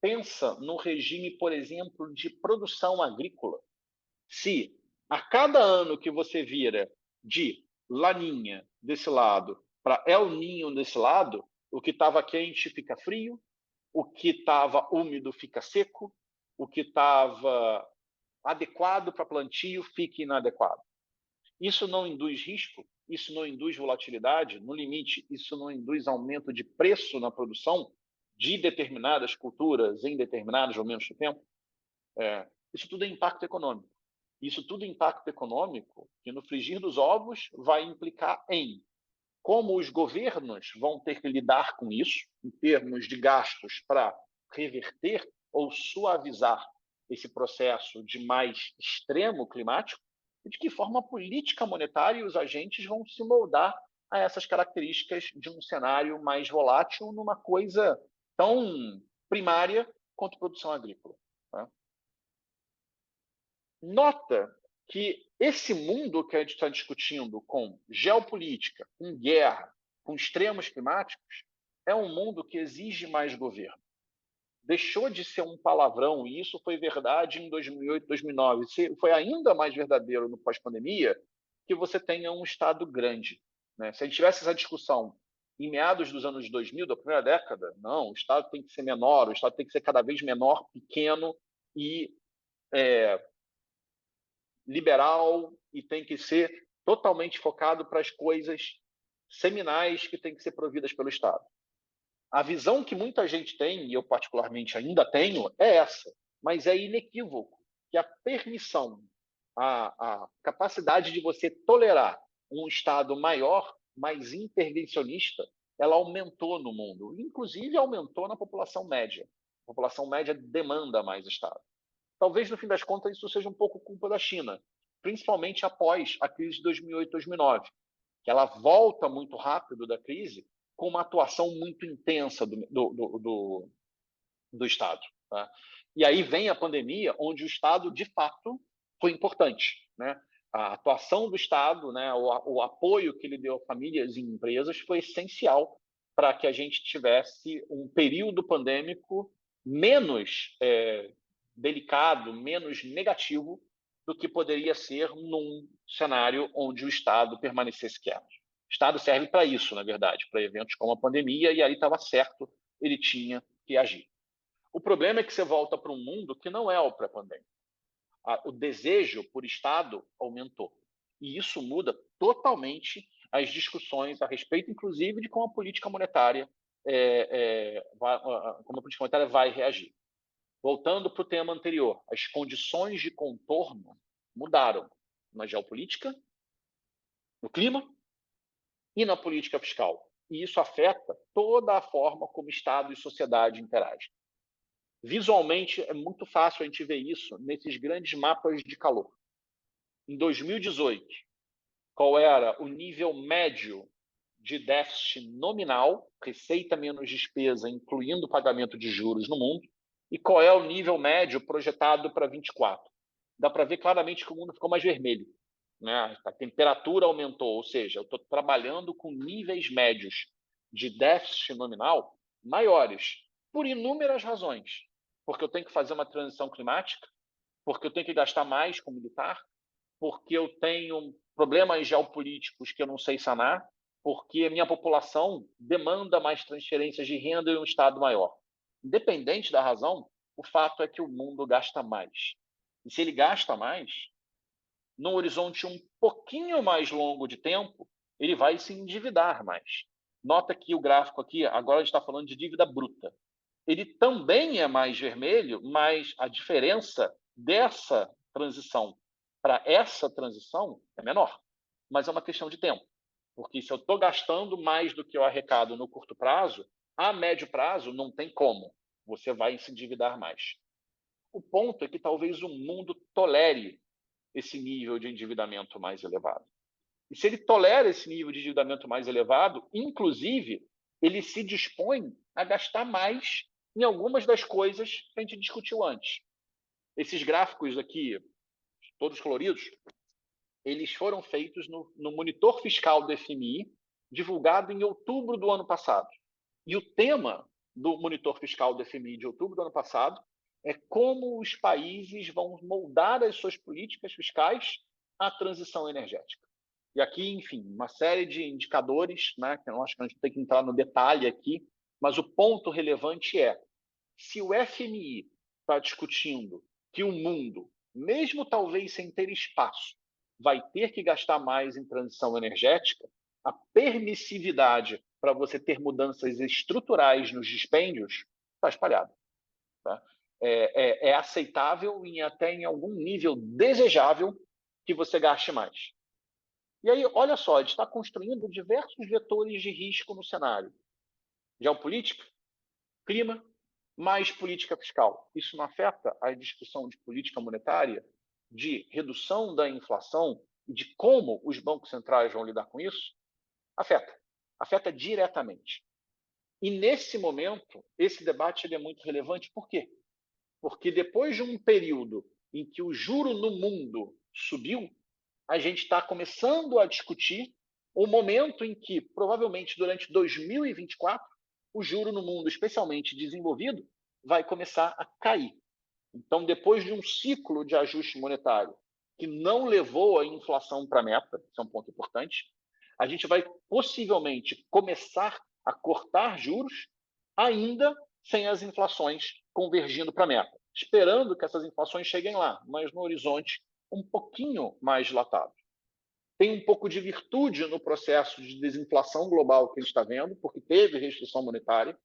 pensa no regime, por exemplo, de produção agrícola, se a cada ano que você vira de Laninha desse lado para El Niño desse lado, o que estava quente fica frio, o que estava úmido fica seco, o que estava adequado para plantio fica inadequado. Isso não induz risco? Isso não induz volatilidade? No limite, isso não induz aumento de preço na produção de determinadas culturas em determinados momentos do tempo? Isso tudo é impacto econômico. Isso tudo é impacto econômico que, no frigir dos ovos, vai implicar em como os governos vão ter que lidar com isso, em termos de gastos para reverter ou suavizar esse processo de mais extremo climático, e de que forma a política monetária e os agentes vão se moldar a essas características de um cenário mais volátil numa coisa tão primária quanto produção agrícola. Tá? Nota que esse mundo que a gente está discutindo com geopolítica, com guerra, com extremos climáticos, é um mundo que exige mais governo. Deixou de ser um palavrão, e isso foi verdade em 2008, 2009. Foi ainda mais verdadeiro no pós-pandemia, que você tenha um Estado grande. Né? Se a gente tivesse essa discussão em meados dos anos 2000, da primeira década, não, o Estado tem que ser menor, o Estado tem que ser cada vez menor, pequeno e liberal, e tem que ser totalmente focado para as coisas seminais que têm que ser providas pelo Estado. A visão que muita gente tem, e eu particularmente ainda tenho, é essa, mas é inequívoco que a permissão, a capacidade de você tolerar um Estado maior, mais intervencionista, ela aumentou no mundo, inclusive aumentou na população média. A população média demanda mais Estado. Talvez, no fim das contas, isso seja um pouco culpa da China, principalmente após a crise de 2008, 2009, que ela volta muito rápido da crise com uma atuação muito intensa do Estado. Tá? E aí vem a pandemia, onde o Estado, de fato, foi importante. Né? A atuação do Estado, né, o apoio que ele deu a famílias e empresas foi essencial para que a gente tivesse um período pandêmico menos delicado, menos negativo do que poderia ser num cenário onde o Estado permanecesse quieto. O Estado serve para isso, na verdade, para eventos como a pandemia, e aí estava certo, ele tinha que agir. O problema é que você volta para um mundo que não é o pré-pandêmico. O desejo por Estado aumentou. E isso muda totalmente as discussões a respeito, inclusive, de como a política monetária, vai reagir. Voltando para o tema anterior, as condições de contorno mudaram na geopolítica, no clima e na política fiscal. E isso afeta toda a forma como Estado e sociedade interagem. Visualmente, é muito fácil a gente ver isso nesses grandes mapas de calor. Em 2018, qual era o nível médio de déficit nominal, receita menos despesa, incluindo o pagamento de juros no mundo, e qual é o nível médio projetado para 24. Dá para ver claramente que o mundo ficou mais vermelho. Né? A temperatura aumentou, ou seja, eu estou trabalhando com níveis médios de déficit nominal maiores, por inúmeras razões. Porque eu tenho que fazer uma transição climática, porque eu tenho que gastar mais com militar, porque eu tenho problemas geopolíticos que eu não sei sanar, porque a minha população demanda mais transferências de renda e um Estado maior. Independente da razão, o fato é que o mundo gasta mais. E se ele gasta mais, num horizonte um pouquinho mais longo de tempo, ele vai se endividar mais. Nota que o gráfico aqui, agora a gente está falando de dívida bruta. Ele também é mais vermelho, mas a diferença dessa transição para essa transição é menor. Mas é uma questão de tempo. Porque se eu estou gastando mais do que eu arrecado no curto prazo, a médio prazo não tem como. Você vai se endividar mais. O ponto é que talvez o mundo tolere esse nível de endividamento mais elevado. E se ele tolera esse nível de endividamento mais elevado, inclusive, ele se dispõe a gastar mais em algumas das coisas que a gente discutiu antes. Esses gráficos aqui, todos coloridos, eles foram feitos no monitor fiscal do FMI, divulgado em outubro do ano passado. E o tema do monitor fiscal do FMI de outubro do ano passado é como os países vão moldar as suas políticas fiscais à transição energética. E aqui, enfim, uma série de indicadores, né, que eu acho que a gente tem que entrar no detalhe aqui, mas o ponto relevante é, se o FMI está discutindo que o mundo, mesmo talvez sem ter espaço, vai ter que gastar mais em transição energética, a permissividade para você ter mudanças estruturais nos dispêndios está espalhada. Tá? É aceitável e até em algum nível desejável que você gaste mais. E aí, olha só, a gente está construindo diversos vetores de risco no cenário. Geopolítica, clima, mais política fiscal. Isso não afeta a discussão de política monetária, de redução da inflação e de como os bancos centrais vão lidar com isso? Afeta. Afeta diretamente. E, nesse momento, esse debate é muito relevante. Por quê? Porque depois de um período em que o juro no mundo subiu, a gente está começando a discutir o momento em que, provavelmente durante 2024, o juro no mundo, especialmente desenvolvido, vai começar a cair. Então, depois de um ciclo de ajuste monetário que não levou a inflação para a meta, isso é um ponto importante, a gente vai possivelmente começar a cortar juros ainda sem as inflações convergindo para a meta, esperando que essas inflações cheguem lá, mas no horizonte um pouquinho mais dilatado. Tem um pouco de virtude no processo de desinflação global que a gente está vendo, porque teve restrição monetária.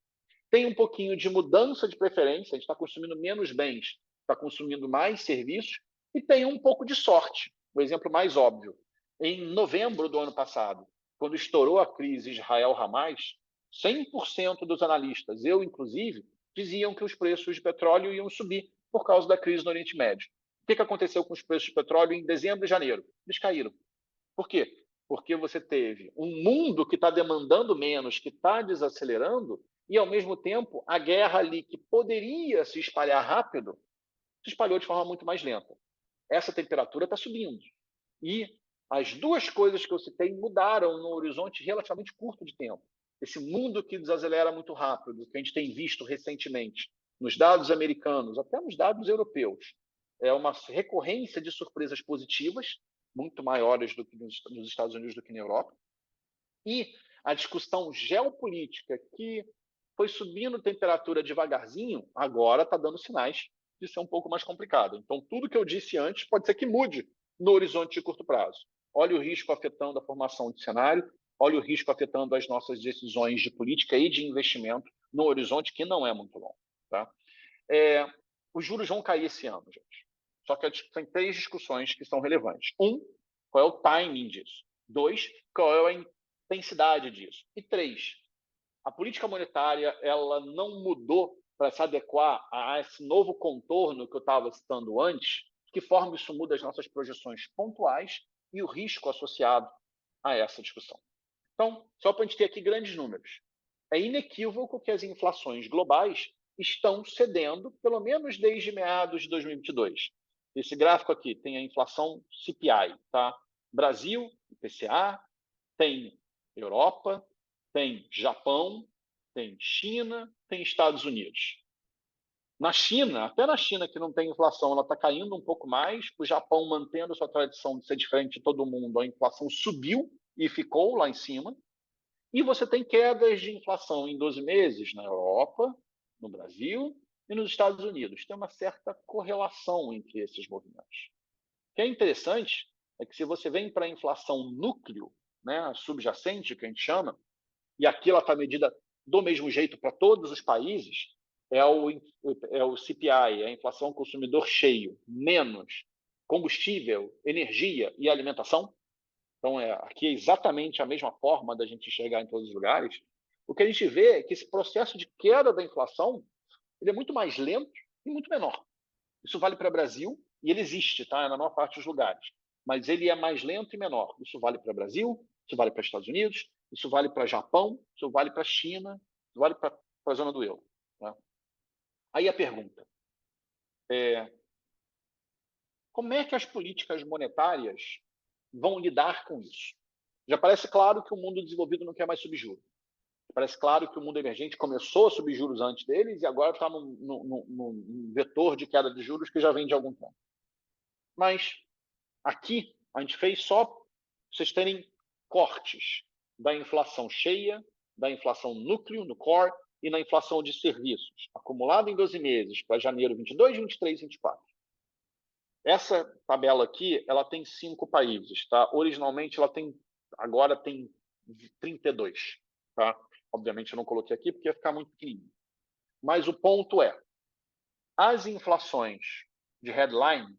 Tem um pouquinho de mudança de preferência, a gente está consumindo menos bens, está consumindo mais serviços e tem um pouco de sorte. O exemplo mais óbvio, em novembro do ano passado, quando estourou a crise Israel-Hamas, 100% dos analistas, eu inclusive, diziam que os preços de petróleo iam subir por causa da crise no Oriente Médio. O que aconteceu com os preços de petróleo em dezembro e janeiro? Eles caíram. Por quê? Porque você teve um mundo que está demandando menos, que está desacelerando, e, ao mesmo tempo, a guerra ali, que poderia se espalhar rápido, se espalhou de forma muito mais lenta. Essa temperatura está subindo. E as duas coisas que eu citei mudaram no horizonte relativamente curto de tempo. Esse mundo que desacelera muito rápido, que a gente tem visto recentemente nos dados americanos, até nos dados europeus, é uma recorrência de surpresas positivas, muito maiores do que nos Estados Unidos do que na Europa, e a discussão geopolítica, que foi subindo temperatura devagarzinho, agora está dando sinais de ser um pouco mais complicado. Então, tudo que eu disse antes pode ser que mude no horizonte de curto prazo. Olha o risco afetando a formação de cenário, olha o risco afetando as nossas decisões de política e de investimento no horizonte que não é muito longo. Tá? Os juros vão cair esse ano, gente. Só que tem 3 discussões que são relevantes. 1, qual é o timing disso? 2, qual é a intensidade disso? E 3, a política monetária ela não mudou para se adequar a esse novo contorno que eu estava citando antes. De que forma isso muda as nossas projeções pontuais e o risco associado a essa discussão? Então, só para a gente ter aqui grandes números, é inequívoco que as inflações globais estão cedendo, pelo menos desde meados de 2022. Esse gráfico aqui tem a inflação CPI, tá? Brasil, IPCA, tem Europa, tem Japão, tem China, tem Estados Unidos. Na China, até na China que não tem inflação, ela está caindo um pouco mais. O Japão, mantendo sua tradição de ser diferente de todo mundo, a inflação subiu e ficou lá em cima. E você tem quedas de inflação em 12 meses na Europa, no Brasil e nos Estados Unidos. Tem uma certa correlação entre esses movimentos. O que é interessante é que se você vem para a inflação núcleo, né, subjacente, que a gente chama, e aqui ela está medida do mesmo jeito para todos os países, é o CPI, é a inflação consumidor cheio, menos combustível, energia e alimentação. Então, aqui é exatamente a mesma forma da gente enxergar em todos os lugares. O que a gente vê é que esse processo de queda da inflação ele é muito mais lento e muito menor. Isso vale para o Brasil, e ele existe, tá? Na maior parte dos lugares. Mas ele é mais lento e menor. Isso vale para o Brasil, isso vale para os Estados Unidos, isso vale para o Japão, isso vale para a China, isso vale para a zona do euro. Tá? Aí a pergunta é: como é que as políticas monetárias vão lidar com isso? Já parece claro que o mundo desenvolvido não quer mais subir juros. Parece claro que o mundo emergente começou a subir juros antes deles e agora está num vetor de queda de juros que já vem de algum tempo. Mas aqui a gente fez só para vocês terem cortes da inflação cheia, da inflação núcleo, no core, e na inflação de serviços, acumulado em 12 meses, para janeiro 22, 23 e 24. Essa tabela aqui, ela tem 5 países, tá? Originalmente, agora tem 32, tá? Obviamente, eu não coloquei aqui porque ia ficar muito pequenininho. Mas o ponto é, as inflações de headline,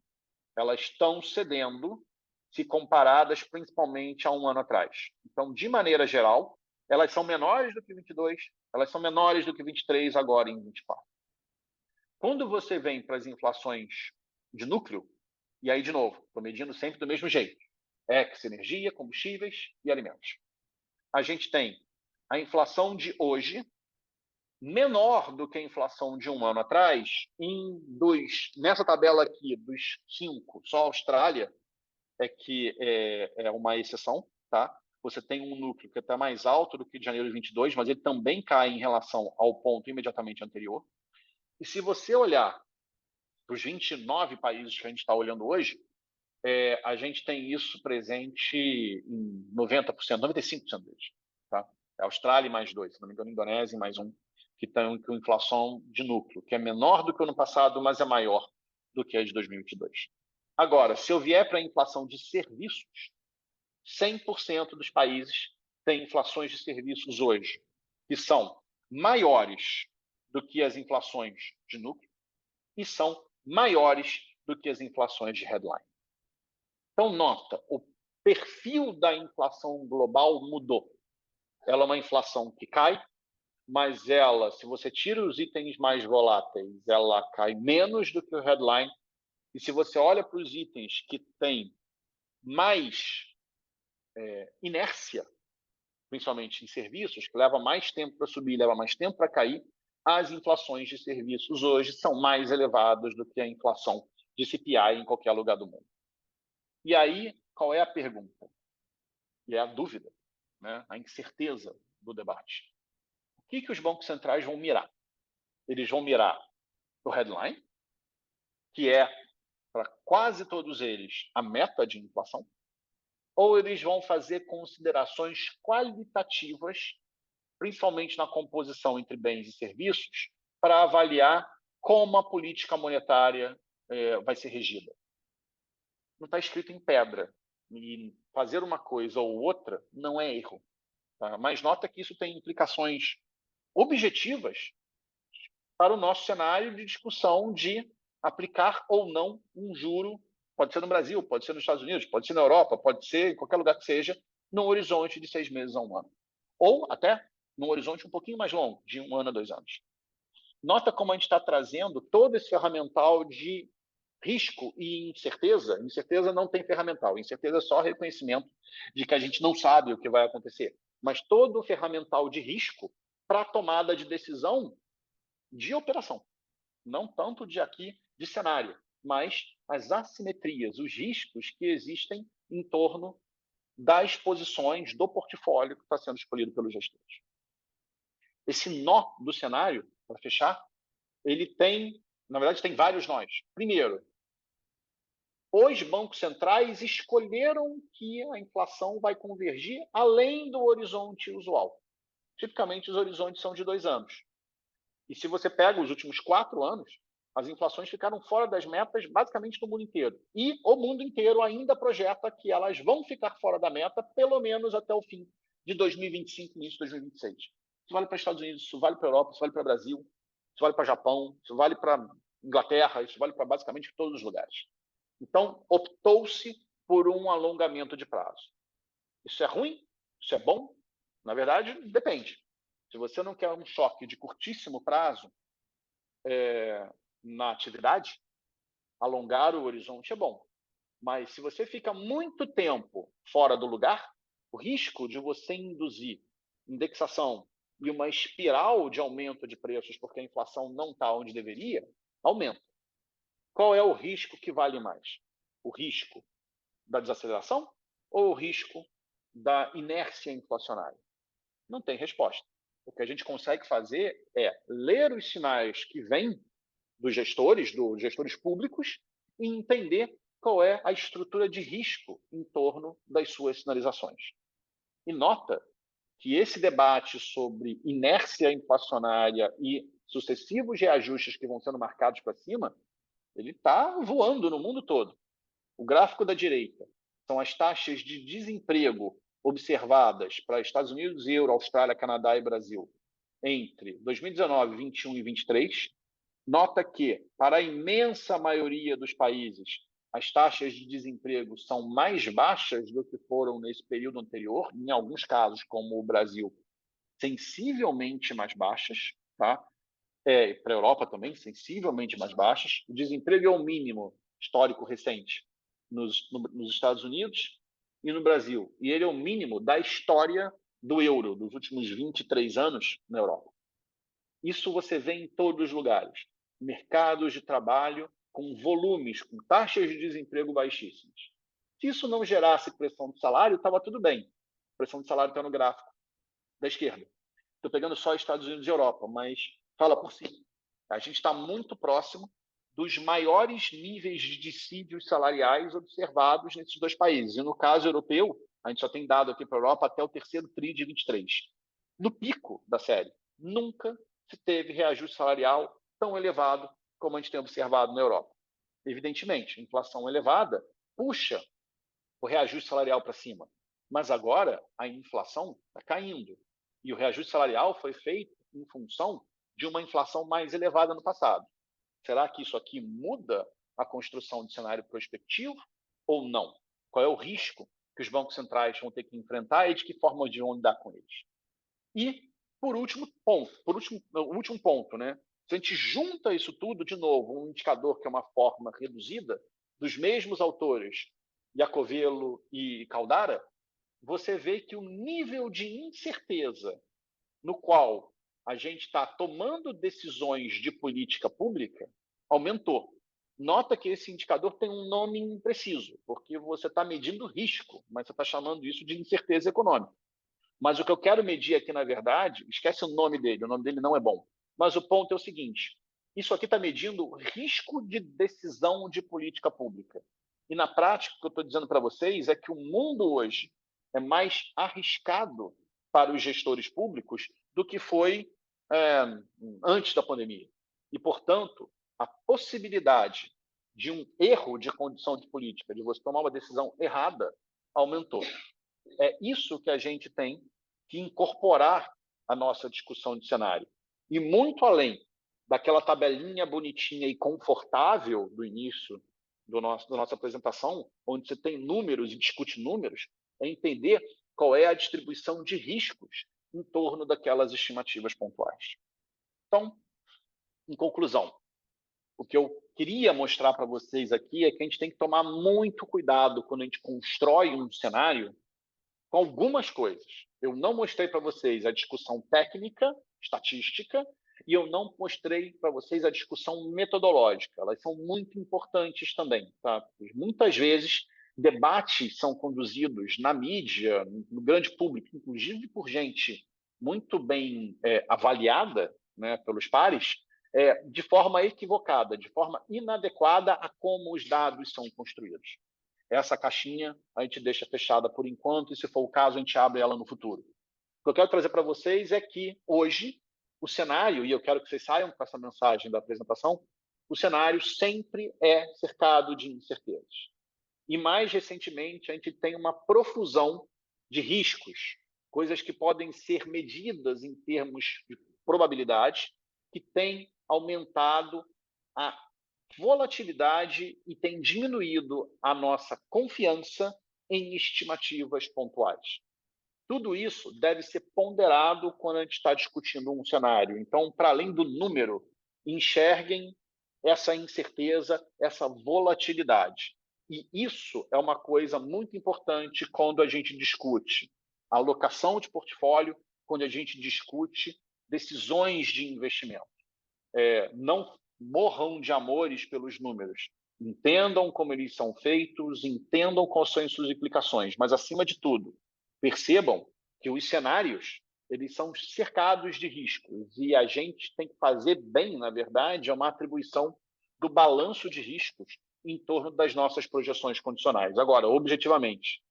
elas estão cedendo se comparadas principalmente a um ano atrás. Então, de maneira geral, elas são menores do que 22, elas são menores do que 23 agora em 24. Quando você vem para as inflações de núcleo, e aí, de novo, estou medindo sempre do mesmo jeito, energia, combustíveis e alimentos. A gente tem a inflação de hoje menor do que a inflação de um ano atrás, nessa tabela aqui dos 5, só a Austrália é uma exceção, tá? Você tem um núcleo que está mais alto do que de janeiro de 22, mas ele também cai em relação ao ponto imediatamente anterior. E se você olhar para os 29 países que a gente está olhando hoje, a gente tem isso presente em 90%, 95% deles. Tá? A Austrália mais 2, se não me engano, a Indonésia mais 1, que estão com inflação de núcleo, que é menor do que o ano passado, mas é maior do que a de 2022. Agora, se eu vier para a inflação de serviços, 100% dos países têm inflações de serviços hoje, que são maiores do que as inflações de núcleo e são maiores do que as inflações de headline. Então, nota, o perfil da inflação global mudou. Ela é uma inflação que cai, mas ela, se você tira os itens mais voláteis, ela cai menos do que o headline. E se você olha para os itens que têm mais inércia, principalmente em serviços, que leva mais tempo para subir, leva mais tempo para cair, as inflações de serviços hoje são mais elevadas do que a inflação de CPI em qualquer lugar do mundo. E aí, qual é a pergunta? E é a dúvida, né? A incerteza do debate. O que os bancos centrais vão mirar? Eles vão mirar o headline, que é, para quase todos eles, a meta de inflação, ou eles vão fazer considerações qualitativas, principalmente na composição entre bens e serviços, para avaliar como a política monetária vai ser regida. Não está escrito em pedra. E fazer uma coisa ou outra não é erro. Tá? Mas nota que isso tem implicações objetivas para o nosso cenário de discussão de aplicar ou não um juro, pode ser no Brasil, pode ser nos Estados Unidos, pode ser na Europa, pode ser em qualquer lugar que seja, num horizonte de 6 meses a 1 ano. Ou até num horizonte um pouquinho mais longo, de 1 ano a 2 anos. Nota como a gente está trazendo todo esse ferramental de risco e incerteza. Incerteza não tem ferramental, incerteza é só reconhecimento de que a gente não sabe o que vai acontecer. Mas todo o ferramental de risco para a tomada de decisão de operação, não tanto de cenário, mas as assimetrias, os riscos que existem em torno das posições do portfólio que está sendo escolhido pelos gestores. Esse nó do cenário, para fechar, ele tem, na verdade, tem vários nós. Primeiro, os bancos centrais escolheram que a inflação vai convergir além do horizonte usual. Tipicamente, os horizontes são de 2 anos. E se você pega os últimos 4 anos, as inflações ficaram fora das metas basicamente no mundo inteiro. E o mundo inteiro ainda projeta que elas vão ficar fora da meta pelo menos até o fim de 2025, início de 2026. Isso vale para os Estados Unidos, isso vale para a Europa, isso vale para o Brasil, isso vale para o Japão, isso vale para a Inglaterra, isso vale para basicamente todos os lugares. Então, optou-se por um alongamento de prazo. Isso é ruim? Isso é bom? Na verdade, depende. Se você não quer um choque de curtíssimo prazo na atividade, alongar o horizonte é bom. Mas se você fica muito tempo fora do lugar, o risco de você induzir indexação e uma espiral de aumento de preços porque a inflação não está onde deveria, aumenta. Qual é o risco que vale mais? O risco da desaceleração ou o risco da inércia inflacionária? Não tem resposta. O que a gente consegue fazer é ler os sinais que vêm dos gestores públicos, e entender qual é a estrutura de risco em torno das suas sinalizações. E nota que esse debate sobre inércia inflacionária e sucessivos reajustes que vão sendo marcados para cima, ele está voando no mundo todo. O gráfico da direita são as taxas de desemprego observadas para Estados Unidos, Euro, Austrália, Canadá e Brasil entre 2019, 21 e 23. Nota que, para a imensa maioria dos países, as taxas de desemprego são mais baixas do que foram nesse período anterior, em alguns casos, como o Brasil, sensivelmente mais baixas, tá? Para a Europa também, sensivelmente mais baixas. O desemprego é o mínimo histórico recente nos Estados Unidos e no Brasil. E ele é o mínimo da história do euro, dos últimos 23 anos na Europa. Isso você vê em todos os lugares. Mercados de trabalho com volumes, com taxas de desemprego baixíssimas. Se isso não gerasse pressão de salário, estava tudo bem. A pressão de salário está no gráfico da esquerda. Estou pegando só Estados Unidos e Europa, mas fala por si. A gente está muito próximo dos maiores níveis de dissídios salariais observados nesses dois países. E no caso europeu, a gente só tem dado aqui para a Europa até o terceiro TRI de 23. No pico da série, nunca se teve reajuste salarial tão elevado como a gente tem observado na Europa. Evidentemente, a inflação elevada puxa o reajuste salarial para cima, mas agora a inflação está caindo e o reajuste salarial foi feito em função de uma inflação mais elevada no passado. Será que isso aqui muda a construção de cenário prospectivo ou não? Qual é o risco que os bancos centrais vão ter que enfrentar e de que forma de lidar com eles? E, por último ponto, o último ponto, né? Se a gente junta isso tudo, de novo, um indicador que é uma forma reduzida, dos mesmos autores, Iacovello e Caldara, você vê que o nível de incerteza no qual a gente está tomando decisões de política pública aumentou. Nota que esse indicador tem um nome impreciso, porque você está medindo risco, mas você está chamando isso de incerteza econômica. Mas o que eu quero medir aqui, na verdade, esquece o nome dele não é bom. Mas o ponto é o seguinte: isso aqui está medindo risco de decisão de política pública. E na prática, o que eu estou dizendo para vocês é que o mundo hoje é mais arriscado para os gestores públicos do que foi é, antes da pandemia. E, portanto, a possibilidade de um erro de condição de política, de você tomar uma decisão errada, aumentou. É isso que a gente tem que incorporar à nossa discussão de cenário. E muito além daquela tabelinha bonitinha e confortável do início da nossa apresentação, onde você tem números e discute números, é entender qual é a distribuição de riscos em torno daquelas estimativas pontuais. Então, em conclusão, o que eu queria mostrar para vocês aqui é que a gente tem que tomar muito cuidado quando a gente constrói um cenário com algumas coisas. Eu não mostrei para vocês a discussão técnica, estatística, e eu não mostrei para vocês a discussão metodológica. Elas são muito importantes também. Tá? Muitas vezes, debates são conduzidos na mídia, no grande público, inclusive por gente muito bem avaliada, né, pelos pares, de forma equivocada, de forma inadequada a como os dados são construídos. Essa caixinha a gente deixa fechada por enquanto, e se for o caso, a gente abre ela no futuro. O que eu quero trazer para vocês é que, hoje, o cenário, e eu quero que vocês saiam com essa mensagem da apresentação, o cenário sempre é cercado de incertezas. E, mais recentemente, a gente tem uma profusão de riscos, coisas que podem ser medidas em termos de probabilidade, que têm aumentado a volatilidade e tem diminuído a nossa confiança em estimativas pontuais. Tudo isso deve ser ponderado quando a gente está discutindo um cenário. Então, para além do número, enxerguem essa incerteza, essa volatilidade. E isso é uma coisa muito importante quando a gente discute alocação de portfólio, quando a gente discute decisões de investimento. Não morram de amores pelos números. Entendam como eles são feitos, entendam quais são as suas implicações, mas, acima de tudo, percebam que os cenários eles são cercados de riscos e a gente tem que fazer bem, na verdade, uma atribuição do balanço de riscos em torno das nossas projeções condicionais. Agora, objetivamente,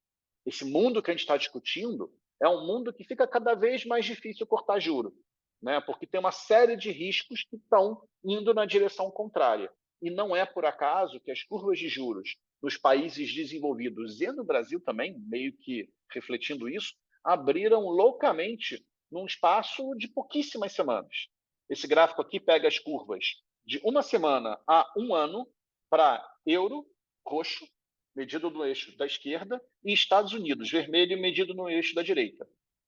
esse mundo que a gente está discutindo é um mundo que fica cada vez mais difícil cortar juro, né? Porque tem uma série de riscos que estão indo na direção contrária. E não é por acaso que as curvas de juros nos países desenvolvidos e no Brasil também, meio que refletindo isso, abriram loucamente num espaço de pouquíssimas semanas. Esse gráfico aqui pega as curvas de uma semana a um ano para euro, roxo, medido no eixo da esquerda, e Estados Unidos, vermelho, medido no eixo da direita.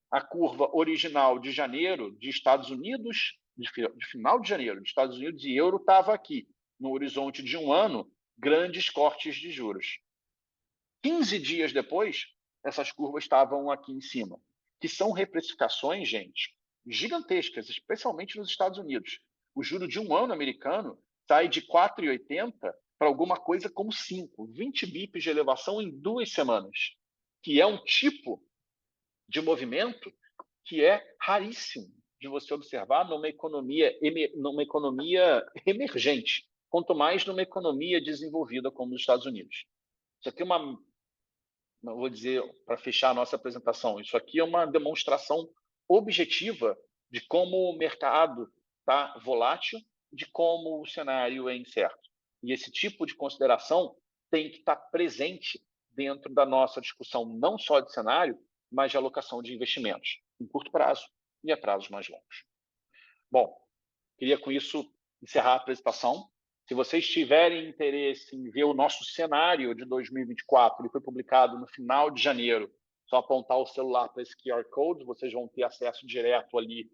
A curva original de janeiro, de Estados Unidos, de final de janeiro, de Estados Unidos e euro, estava aqui, no horizonte de um ano, grandes cortes de juros. 15 dias depois, essas curvas estavam aqui em cima, que são reprecificações, gente, gigantescas, especialmente nos Estados Unidos. O juro de um ano americano sai de 4,80 para alguma coisa como 5, 20 bips de elevação em 2 semanas, que é um tipo de movimento que é raríssimo de você observar numa economia emergente, quanto mais numa economia desenvolvida como os Estados Unidos. Isso aqui é vou dizer, para fechar a nossa apresentação, isso aqui é uma demonstração objetiva de como o mercado está volátil, de como o cenário é incerto. E esse tipo de consideração tem que estar presente dentro da nossa discussão, não só de cenário, mas de alocação de investimentos, em curto prazo e a prazos mais longos. Bom, queria com isso encerrar a apresentação. Se vocês tiverem interesse em ver o nosso cenário de 2024, ele foi publicado no final de janeiro. Só apontar o celular para esse QR Code, vocês vão ter acesso direto ali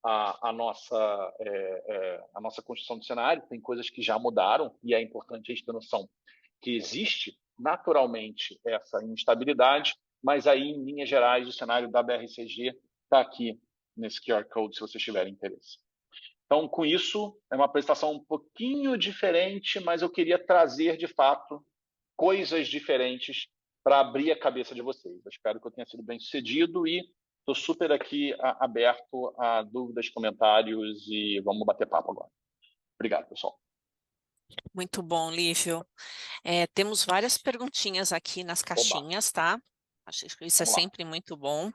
à nossa construção de cenário. Tem coisas que já mudaram e é importante a gente ter noção que existe naturalmente essa instabilidade, mas aí, em linhas gerais, o cenário da BRCG está aqui nesse QR Code, se vocês tiverem interesse. Então, com isso, é uma apresentação um pouquinho diferente, mas eu queria trazer, de fato, coisas diferentes para abrir a cabeça de vocês. Eu espero que eu tenha sido bem sucedido e estou super aqui aberto a dúvidas, comentários e vamos bater papo agora. Obrigado, pessoal. Muito bom, Lívio. Temos várias perguntinhas aqui nas caixinhas, tá? Acho que isso é Vamos lá. sempre muito bom.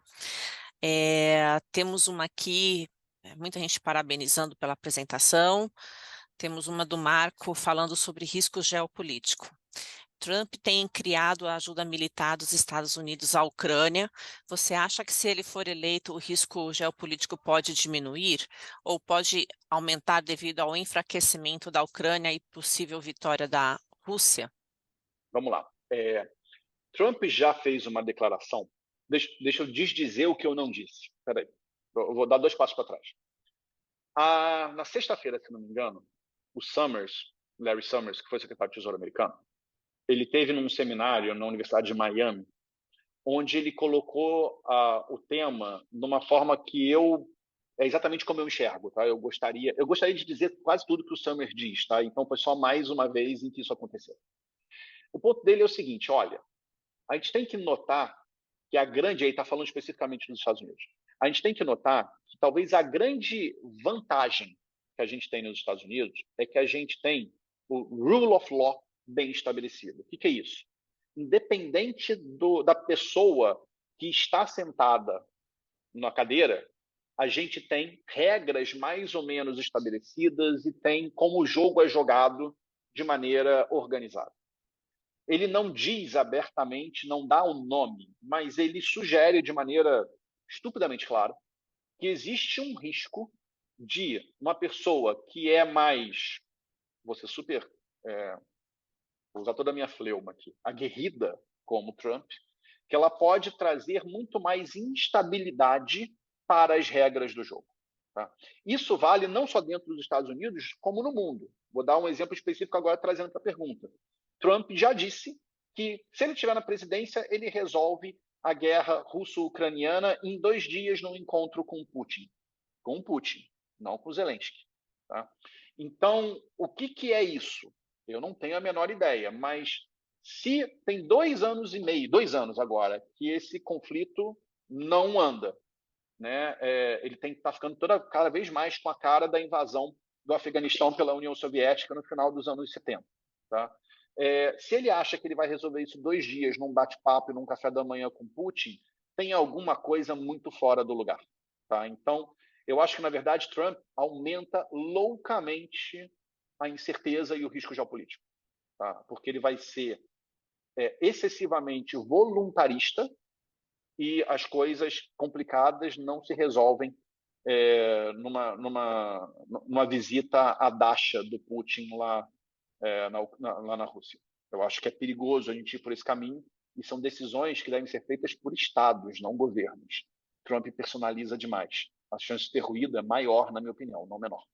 Temos uma aqui, muita gente parabenizando pela apresentação. Temos uma do Marco falando sobre risco geopolítico. Trump tem criado a ajuda militar dos Estados Unidos à Ucrânia. Você acha que se ele for eleito, o risco geopolítico pode diminuir ou pode aumentar devido ao enfraquecimento da Ucrânia e possível vitória da Rússia? Vamos lá. Trump já fez uma declaração. Deixa eu desdizer o que eu não disse. Espera aí. Eu vou dar 2 passos para trás. Na sexta-feira, se não me engano, o Larry Summers, que foi secretário de Tesouro americano, ele teve num seminário na Universidade de Miami, onde ele colocou o tema de uma forma que é exatamente como eu enxergo, tá? Eu gostaria de dizer quase tudo que o Summers diz, tá? Então foi só mais uma vez em que isso aconteceu. O ponto dele é o seguinte: olha, a gente tem que notar que aí está falando especificamente dos Estados Unidos, a gente tem que notar que talvez a grande vantagem que a gente tem nos Estados Unidos é que a gente tem o rule of law bem estabelecido. O que é isso? Independente da pessoa que está sentada na cadeira, a gente tem regras mais ou menos estabelecidas e tem como o jogo é jogado de maneira organizada. Ele não diz abertamente, não dá um nome, mas ele sugere de maneira estupidamente clara que existe um risco de uma pessoa que é mais, vou ser super, vou usar toda a minha fleuma aqui, aguerrida como Trump, que ela pode trazer muito mais instabilidade para as regras do jogo. Tá? Isso vale não só dentro dos Estados Unidos, como no mundo. Vou dar um exemplo específico agora, trazendo para a pergunta. Trump já disse que, se ele estiver na presidência, ele resolve a guerra russo-ucraniana em 2 dias num encontro com Putin. Com o Putin, não com o Zelensky. Tá? Então, o que é isso? Eu não tenho a menor ideia, mas se tem 2 anos e meio, 2 anos agora, que esse conflito não anda, né? Ele tem que estar ficando cada vez mais com a cara da invasão do Afeganistão pela União Soviética no final dos anos 70. Tá? Se ele acha que ele vai resolver isso 2 dias num bate-papo e num café da manhã com Putin, tem alguma coisa muito fora do lugar. Tá? Então, eu acho que, na verdade, Trump aumenta loucamente a incerteza e o risco geopolítico. Tá? Porque ele vai ser excessivamente voluntarista e as coisas complicadas não se resolvem numa visita à dacha do Putin lá na Rússia. Eu acho que é perigoso a gente ir por esse caminho e são decisões que devem ser feitas por estados, não governos. Trump personaliza demais. A chance de ter ruído é maior, na minha opinião, não menor.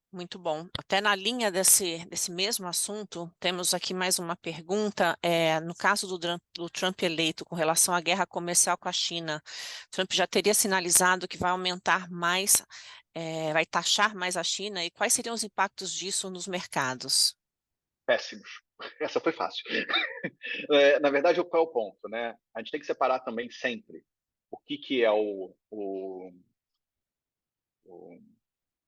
Muito bom. Até na linha desse mesmo assunto, temos aqui mais uma pergunta. No caso do Trump eleito com relação à guerra comercial com a China, Trump já teria sinalizado que vai aumentar mais, vai taxar mais a China, e quais seriam os impactos disso nos mercados? Péssimos. Essa foi fácil. Na verdade, qual é o ponto? Né? A gente tem que separar também sempre o que é o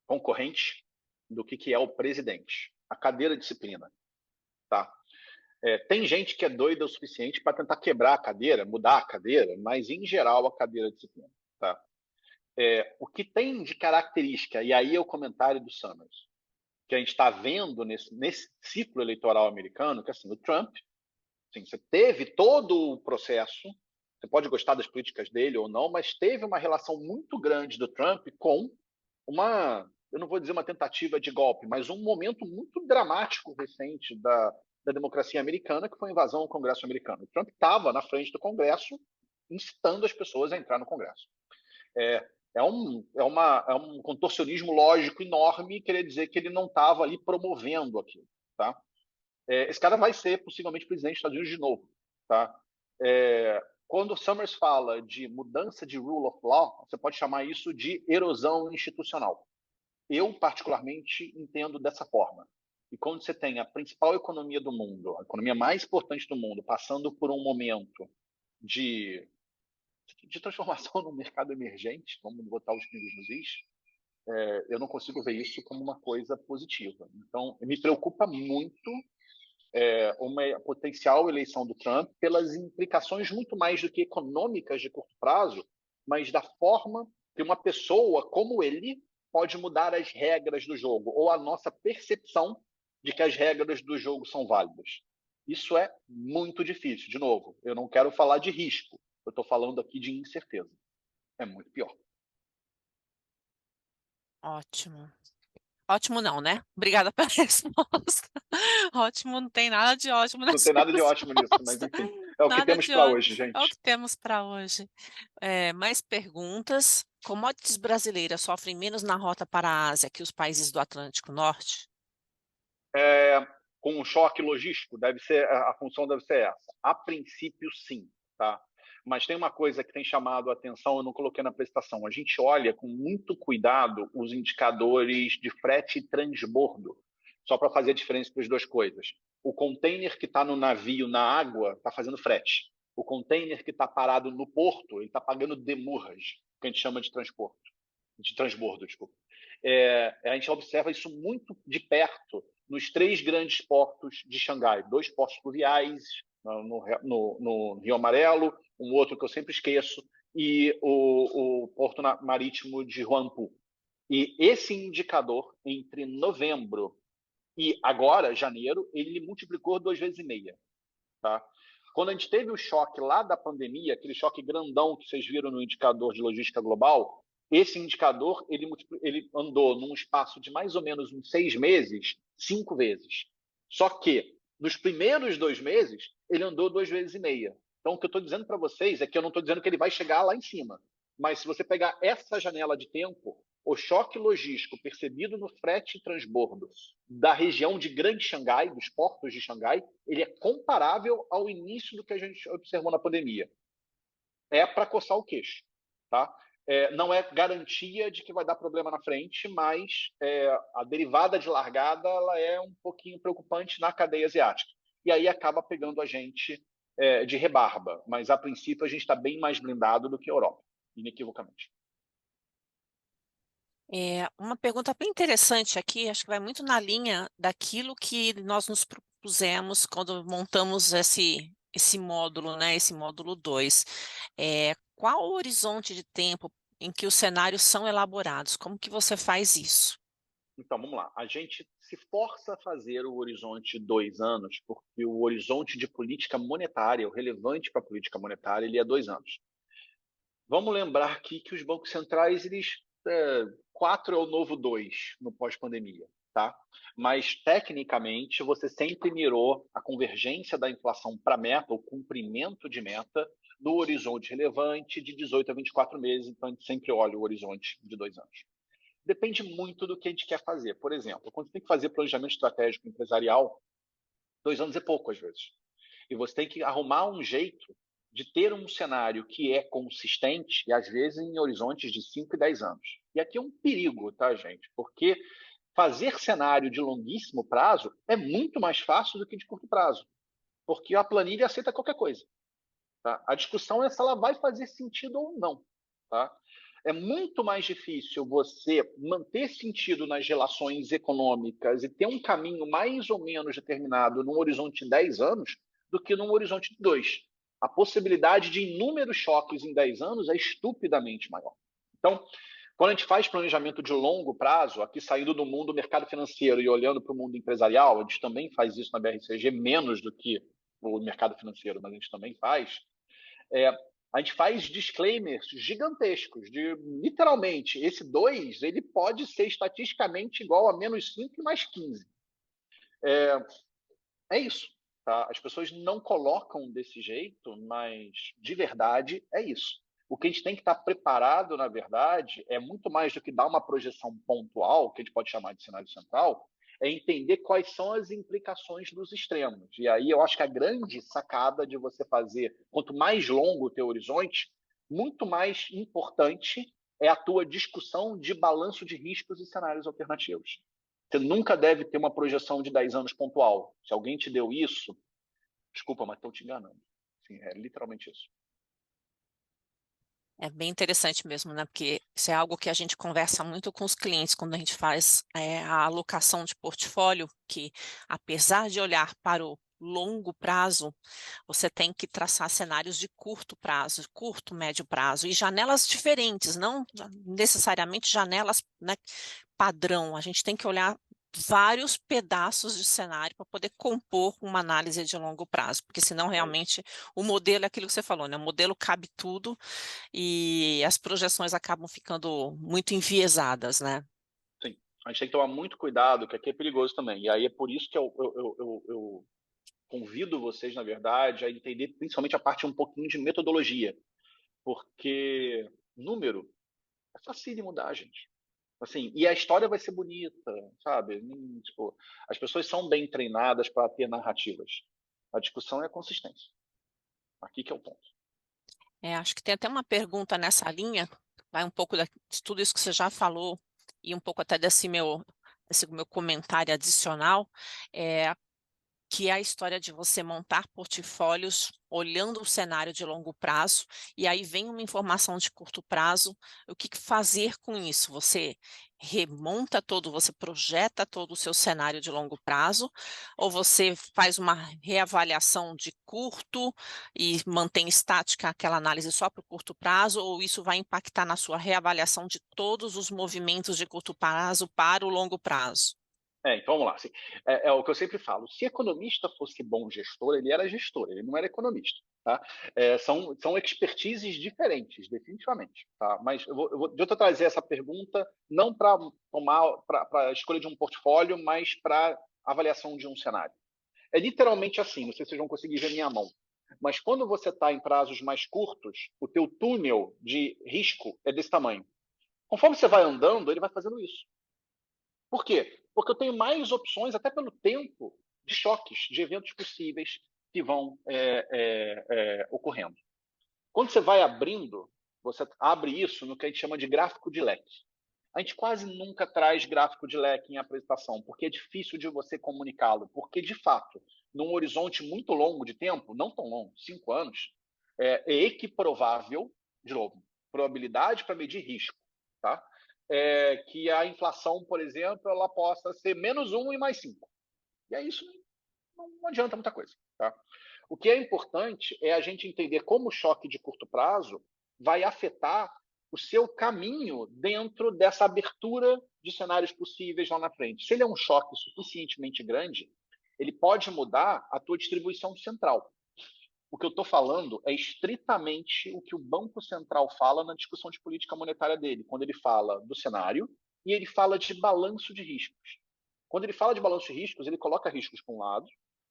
concorrente do que é o presidente. A cadeira disciplina. Tá? Tem gente que é doida o suficiente para tentar quebrar a cadeira, mudar a cadeira, mas, em geral, a cadeira disciplina. Tá? O que tem de característica, e aí é o comentário do Summers, que a gente está vendo nesse ciclo eleitoral americano, que assim, o Trump, assim, você teve todo o processo, você pode gostar das políticas dele ou não, mas teve uma relação muito grande do Trump com uma eu não vou dizer uma tentativa de golpe, mas um momento muito dramático recente da democracia americana, que foi a invasão ao Congresso americano. O Trump estava na frente do Congresso, incitando as pessoas a entrar no Congresso. É um contorcionismo lógico enorme querer dizer que ele não estava ali promovendo aquilo. Tá? Esse cara vai ser possivelmente presidente dos Estados Unidos de novo. Tá? Quando o Summers fala de mudança de rule of law, você pode chamar isso de erosão institucional. Eu, particularmente, entendo dessa forma. E quando você tem a principal economia do mundo, a economia mais importante do mundo, passando por um momento de transformação no mercado emergente, vamos botar os pingos nos is, eu não consigo ver isso como uma coisa positiva. Então, me preocupa muito uma potencial eleição do Trump pelas implicações muito mais do que econômicas de curto prazo, mas da forma que uma pessoa como ele pode mudar as regras do jogo, ou a nossa percepção de que as regras do jogo são válidas. Isso é muito difícil. De novo, eu não quero falar de risco, eu estou falando aqui de incerteza. É muito pior. Ótimo. Ótimo não, né? Obrigada pela resposta. Ótimo, não tem nada de ótimo Não nessa tem nada de ótimo nisso, mas resposta. enfim. É o que Nada temos de para ótimo. hoje, É o gente. que temos para hoje. Mais perguntas. Commodities brasileiras sofrem menos na rota para a Ásia que os países do Atlântico Norte? Com um choque logístico, a função deve ser essa. A princípio, sim. Tá? Mas tem uma coisa que tem chamado a atenção, eu não coloquei na apresentação. A gente olha com muito cuidado os indicadores de frete e transbordo, só para fazer a diferença entre as duas coisas. O container que está no navio, na água, está fazendo frete. O container que está parado no porto, ele está pagando demurrage, que a gente chama de transbordo, desculpa. A gente observa isso muito de perto nos 3 grandes portos de Xangai. 2 portos fluviais, no Rio Amarelo, um outro que eu sempre esqueço, e o porto marítimo de Huangpu. E esse indicador, entre novembro e agora, janeiro, ele multiplicou 2,5 vezes. Tá? Quando a gente teve o choque lá da pandemia, aquele choque grandão que vocês viram no indicador de logística global, esse indicador ele andou num espaço de mais ou menos uns 6 meses, 5 vezes. Só que nos primeiros 2 meses, ele andou 2,5 vezes. Então, o que eu estou dizendo para vocês é que eu não estou dizendo que ele vai chegar lá em cima. Mas se você pegar essa janela de tempo, o choque logístico percebido no frete e transbordo da região de Grande Xangai, dos portos de Xangai, ele é comparável ao início do que a gente observou na pandemia. É para coçar o queixo. Tá? Não é garantia de que vai dar problema na frente, mas a derivada de largada ela é um pouquinho preocupante na cadeia asiática. E aí acaba pegando a gente de rebarba. Mas, a princípio, a gente está bem mais blindado do que a Europa, inequivocamente. Uma pergunta bem interessante aqui, acho que vai muito na linha daquilo que nós nos propusemos quando montamos esse módulo, né, esse módulo 2. Qual o horizonte de tempo em que os cenários são elaborados? Como que você faz isso? Então, vamos lá. A gente se força a fazer o horizonte de 2 anos, porque o horizonte de política monetária, o relevante para a política monetária, ele é 2 anos. Vamos lembrar aqui que os bancos centrais, 4 é o novo 2 no pós-pandemia. Tá? Mas, tecnicamente, você sempre mirou a convergência da inflação para a meta, o cumprimento de meta, no horizonte relevante de 18 a 24 meses. Então, a gente sempre olha o horizonte de 2 anos. Depende muito do que a gente quer fazer. Por exemplo, quando você tem que fazer planejamento estratégico empresarial, 2 anos é pouco, às vezes. E você tem que arrumar um jeito de ter um cenário que é consistente, e às vezes em horizontes de 5 e 10 anos. E aqui é um perigo, tá, gente? Porque fazer cenário de longuíssimo prazo é muito mais fácil do que de curto prazo. Porque a planilha aceita qualquer coisa. Tá? A discussão é se ela vai fazer sentido ou não. Tá? É muito mais difícil você manter sentido nas relações econômicas e ter um caminho mais ou menos determinado num horizonte de 10 anos do que num horizonte de 2. A possibilidade de inúmeros choques em 10 anos é estupidamente maior. Então, quando a gente faz planejamento de longo prazo, aqui saindo do mundo do mercado financeiro e olhando para o mundo empresarial, a gente também faz isso na BRCG, menos do que o mercado financeiro, mas a gente também faz, a gente faz disclaimers gigantescos, de literalmente, esse 2 ele pode ser estatisticamente igual a -5 e mais 15. É isso. Tá? As pessoas não colocam desse jeito, mas de verdade é isso. O que a gente tem que estar preparado, na verdade, é muito mais do que dar uma projeção pontual, que a gente pode chamar de cenário central, é entender quais são as implicações dos extremos. E aí eu acho que a grande sacada de você fazer, quanto mais longo o teu horizonte, muito mais importante é a tua discussão de balanço de riscos e cenários alternativos. Você nunca deve ter uma projeção de 10 anos pontual. Se alguém te deu isso, desculpa, mas estão te enganando. Assim, é literalmente isso. É bem interessante mesmo, né? Porque isso é algo que a gente conversa muito com os clientes quando a gente faz a alocação de portfólio, que apesar de olhar para o longo prazo, você tem que traçar cenários de curto prazo, curto, médio prazo, e janelas diferentes, não necessariamente janelas, né, padrão. A gente tem que olhar vários pedaços de cenário para poder compor uma análise de longo prazo, porque senão É isso. realmente o modelo é aquilo que você falou, né? O modelo cabe tudo e as projeções acabam ficando muito enviesadas, né? Sim. A gente tem que tomar muito cuidado, que aqui é perigoso também. E aí é por isso que eu convido vocês, na verdade, a entender principalmente a parte um pouquinho de metodologia. Porque número é fácil de mudar, gente. Assim, e a história vai ser bonita, sabe? Tipo, as pessoas são bem treinadas para ter narrativas. A discussão é a consistência. Aqui que é o ponto. Acho que tem até uma pergunta nessa linha, vai um pouco de tudo isso que você já falou e um pouco até esse meu comentário adicional. Que é a história de você montar portfólios olhando o cenário de longo prazo, e aí vem uma informação de curto prazo, o que fazer com isso? Você remonta todo, você projeta todo o seu cenário de longo prazo, ou você faz uma reavaliação de curto e mantém estática aquela análise só para o curto prazo, ou isso vai impactar na sua reavaliação de todos os movimentos de curto prazo para o longo prazo? Então vamos lá. Assim, é o que eu sempre falo. Se economista fosse bom gestor, ele era gestor, ele não era economista. Tá? São expertises diferentes, definitivamente. Tá? Mas deixa eu trazer essa pergunta não para a escolha de um portfólio, mas para avaliação de um cenário. É literalmente assim, não sei se vocês vão conseguir ver minha mão. Mas quando você está em prazos mais curtos, o teu túnel de risco é desse tamanho. Conforme você vai andando, ele vai fazendo isso. Por quê? Porque eu tenho mais opções, até pelo tempo, de choques, de eventos possíveis que vão ocorrendo. Quando você vai abrindo, você abre isso no que a gente chama de gráfico de leque. A gente quase nunca traz gráfico de leque em apresentação, porque é difícil de você comunicá-lo, porque, de fato, num horizonte muito longo de tempo, não tão longo, 5 anos, é equiprovável, de novo, probabilidade para medir risco, tá? Que a inflação, por exemplo, ela possa ser -1 e mais 5. E aí isso não adianta muita coisa. Tá? O que é importante é a gente entender como o choque de curto prazo vai afetar o seu caminho dentro dessa abertura de cenários possíveis lá na frente. Se ele é um choque suficientemente grande, ele pode mudar a tua distribuição central. O que eu estou falando é estritamente o que o Banco Central fala na discussão de política monetária dele, quando ele fala do cenário e ele fala de balanço de riscos. Quando ele fala de balanço de riscos, ele coloca riscos para um lado,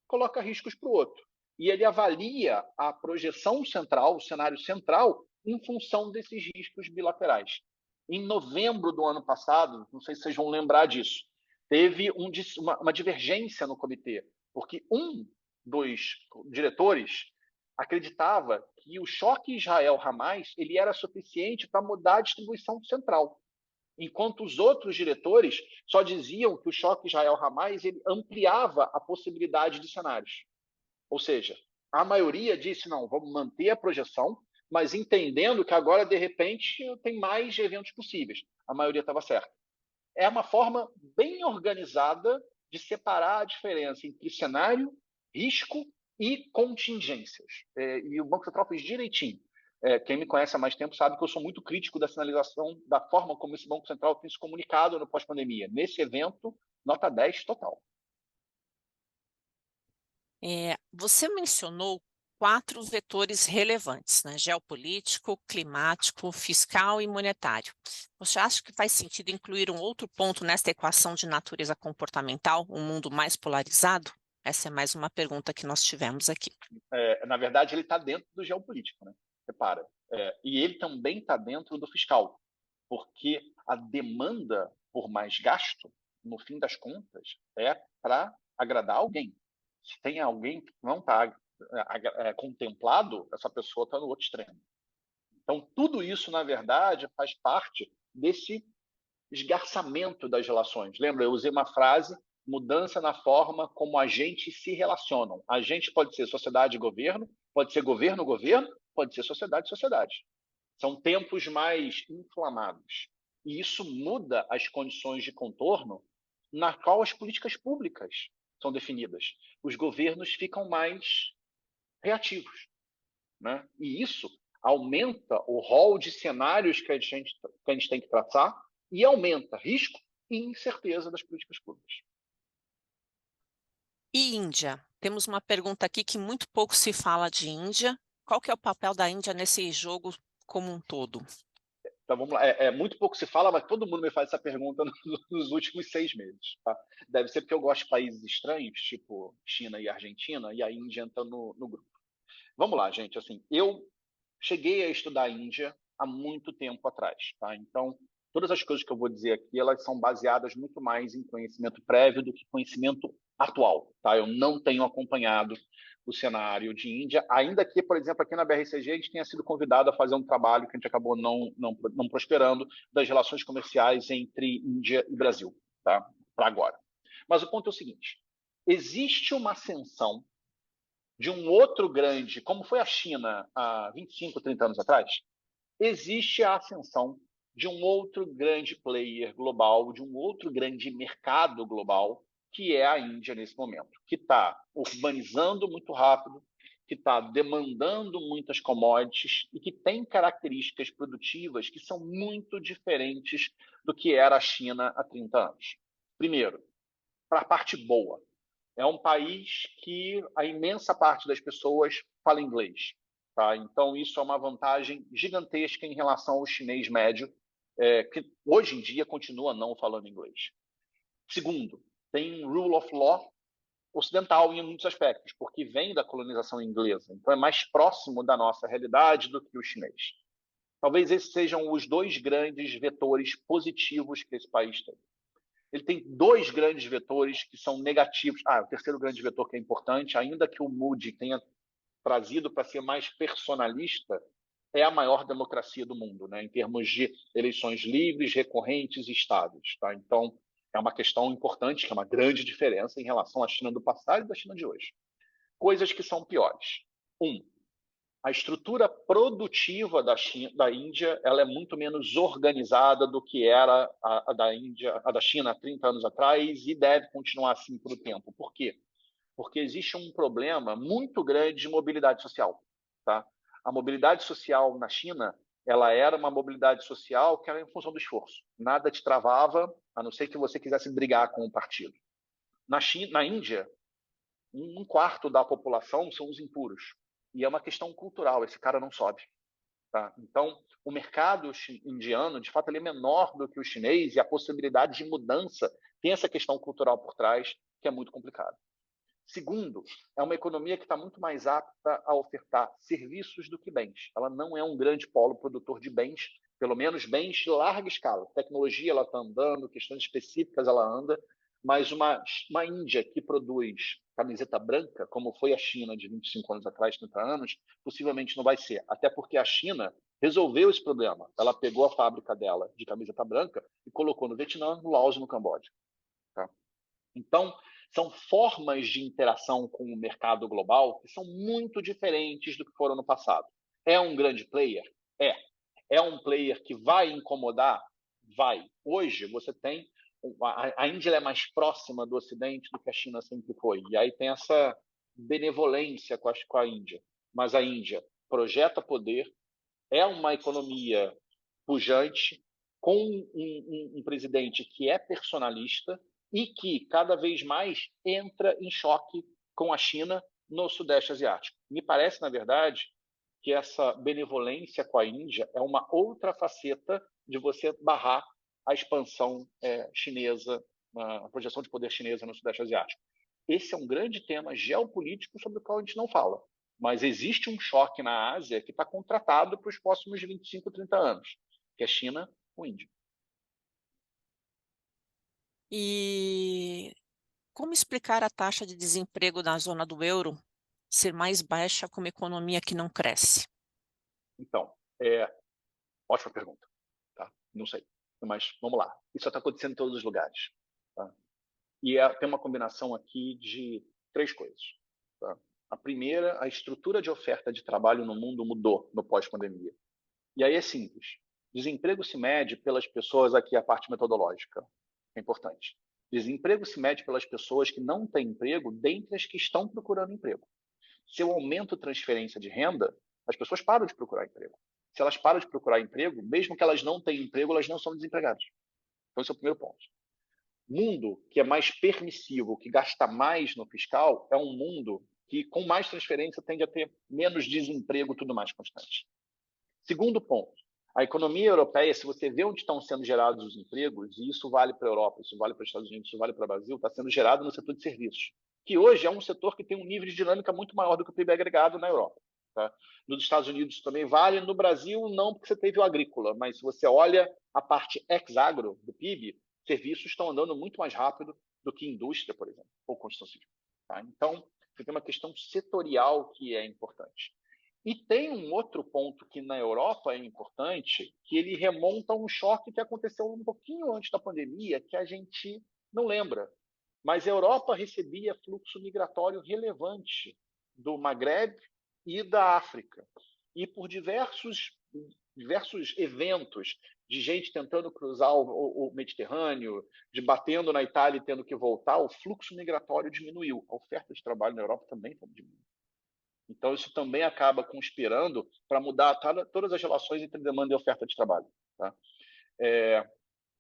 coloca riscos para o outro. E ele avalia a projeção central, o cenário central, em função desses riscos bilaterais. Em novembro do ano passado, não sei se vocês vão lembrar disso, teve uma divergência no comitê, porque um dos diretores acreditava que o choque Israel-Hamas ele era suficiente para mudar a distribuição central, enquanto os outros diretores só diziam que o choque Israel-Hamas ele ampliava a possibilidade de cenários. Ou seja, a maioria disse, não, vamos manter a projeção, mas entendendo que agora, de repente, tem mais eventos possíveis. A maioria estava certa. É uma forma bem organizada de separar a diferença entre cenário, risco e contingências. E o Banco Central fez direitinho. Quem me conhece há mais tempo sabe que eu sou muito crítico da sinalização, da forma como esse Banco Central tem se comunicado no pós-pandemia. Nesse evento, nota 10 total. Você mencionou 4 vetores relevantes, né? Geopolítico, climático, fiscal e monetário. Você acha que faz sentido incluir um outro ponto nesta equação de natureza comportamental, um mundo mais polarizado? Essa é mais uma pergunta que nós tivemos aqui. Na verdade, ele está dentro do geopolítico, né? Repara. E ele também está dentro do fiscal, porque a demanda por mais gasto, no fim das contas, é para agradar alguém. Se tem alguém que não está contemplado, essa pessoa está no outro extremo. Então, tudo isso, na verdade, faz parte desse esgarçamento das relações. Lembra, eu usei uma frase, mudança na forma como agentes se relacionam. Agente pode ser sociedade e governo, pode ser governo-governo, pode ser sociedade-sociedade. São tempos mais inflamados. E isso muda as condições de contorno na qual as políticas públicas são definidas. Os governos ficam mais reativos, né? E isso aumenta o rol de cenários que a gente tem que traçar e aumenta risco e incerteza das políticas públicas. E Índia? Temos uma pergunta aqui que muito pouco se fala de Índia. Qual que é o papel da Índia nesse jogo como um todo? Então vamos lá, muito pouco se fala, mas todo mundo me faz essa pergunta nos últimos 6 meses. Tá? Deve ser porque eu gosto de países estranhos, tipo China e Argentina, e a Índia entra no grupo. Vamos lá, gente. Assim, eu cheguei a estudar a Índia há muito tempo atrás. Tá? Então, todas as coisas que eu vou dizer aqui, elas são baseadas muito mais em conhecimento prévio do que conhecimento atual. Tá? Eu não tenho acompanhado o cenário de Índia, ainda que, por exemplo, aqui na BRCG, a gente tenha sido convidado a fazer um trabalho que a gente acabou não prosperando, das relações comerciais entre Índia e Brasil, tá? Para agora. Mas o ponto é o seguinte, existe uma ascensão de um outro grande, como foi a China há 25, 30 anos atrás, existe a ascensão de um outro grande player global, de um outro grande mercado global, que é a Índia nesse momento, que está urbanizando muito rápido, que está demandando muitas commodities e que tem características produtivas que são muito diferentes do que era a China há 30 anos. Primeiro, para a parte boa, é um país que a imensa parte das pessoas fala inglês. Tá? Então, isso é uma vantagem gigantesca em relação ao chinês médio, que hoje em dia continua não falando inglês. Segundo, tem rule of law ocidental em muitos aspectos, porque vem da colonização inglesa. Então, é mais próximo da nossa realidade do que o chinês. Talvez esses sejam os 2 grandes vetores positivos que esse país tem. Ele tem 2 grandes vetores que são negativos. O terceiro grande vetor que é importante, ainda que o Moody tenha trazido para ser mais personalista, é a maior democracia do mundo, né, em termos de eleições livres, recorrentes e estáveis. Tá? Então, é uma questão importante, que é uma grande diferença em relação à China do passado e da China de hoje. Coisas que são piores. A estrutura produtiva da Índia ela é muito menos organizada do que era a da China há 30 anos atrás e deve continuar assim por um tempo. Por quê? Porque existe um problema muito grande de mobilidade social. Tá? A mobilidade social na China ela era uma mobilidade social que era em função do esforço. Nada te travava, a não ser que você quisesse brigar com o partido. Na Índia, 1/4 da população são os impuros. E é uma questão cultural, esse cara não sobe. Tá? Então, o mercado indiano, de fato, ele é menor do que o chinês e a possibilidade de mudança tem essa questão cultural por trás, que é muito complicada. Segundo, é uma economia que está muito mais apta a ofertar serviços do que bens. Ela não é um grande polo produtor de bens, pelo menos bens de larga escala. Tecnologia ela está andando, questões específicas ela anda, mas uma Índia que produz camiseta branca, como foi a China de 25 anos atrás, 30 anos, possivelmente não vai ser. Até porque a China resolveu esse problema. Ela pegou a fábrica dela de camiseta branca e colocou no Vietnã, no Laos e no Camboja. Tá? Então, são formas de interação com o mercado global que são muito diferentes do que foram no passado. É um grande player? É. É um player que vai incomodar? Vai. Hoje, você tem... A Índia é mais próxima do Ocidente do que a China sempre foi. E aí tem essa benevolência com a Índia. Mas a Índia projeta poder, é uma economia pujante, com um presidente que é personalista e que cada vez mais entra em choque com a China no Sudeste Asiático. Me parece, na verdade, que essa benevolência com a Índia é uma outra faceta de você barrar a expansão chinesa, a projeção de poder chinesa no Sudeste Asiático. Esse é um grande tema geopolítico sobre o qual a gente não fala. Mas existe um choque na Ásia que está contratado para os próximos 25, 30 anos, que é China com Índia. E como explicar a taxa de desemprego na zona do euro ser mais baixa com uma economia que não cresce? Então, ótima pergunta. Tá? Não sei, mas vamos lá. Isso está acontecendo em todos os lugares. Tá? E tem uma combinação aqui de três coisas. Tá? A primeira, a estrutura de oferta de trabalho no mundo mudou no pós-pandemia. E aí é simples. Desemprego se mede pelas pessoas, aqui a parte metodológica, é importante. Desemprego se mede pelas pessoas que não têm emprego, dentre as que estão procurando emprego. Se eu aumento transferência de renda, as pessoas param de procurar emprego. Se elas param de procurar emprego, mesmo que elas não tenham emprego, elas não são desempregadas. Então, esse é o primeiro ponto. Mundo que é mais permissivo, que gasta mais no fiscal, é um mundo que, com mais transferência, tende a ter menos desemprego, tudo mais constante. Segundo ponto, a economia europeia, se você vê onde estão sendo gerados os empregos, e isso vale para a Europa, isso vale para os Estados Unidos, isso vale para o Brasil, está sendo gerado no setor de serviços, que hoje é um setor que tem um nível de dinâmica muito maior do que o PIB agregado na Europa. Tá? Nos Estados Unidos também vale, no Brasil não, porque você teve o agrícola, mas se você olha a parte ex-agro do PIB, serviços estão andando muito mais rápido do que indústria, por exemplo, ou construção civil. Tá? Então, você tem uma questão setorial que é importante. E tem um outro ponto que na Europa é importante, que ele remonta a um choque que aconteceu um pouquinho antes da pandemia, que a gente não lembra. Mas a Europa recebia fluxo migratório relevante do Maghreb e da África. E por diversos eventos de gente tentando cruzar o Mediterrâneo, de batendo na Itália e tendo que voltar, o fluxo migratório diminuiu. A oferta de trabalho na Europa também diminuiu. Então, isso também acaba conspirando para mudar todas as relações entre demanda e oferta de trabalho. Tá?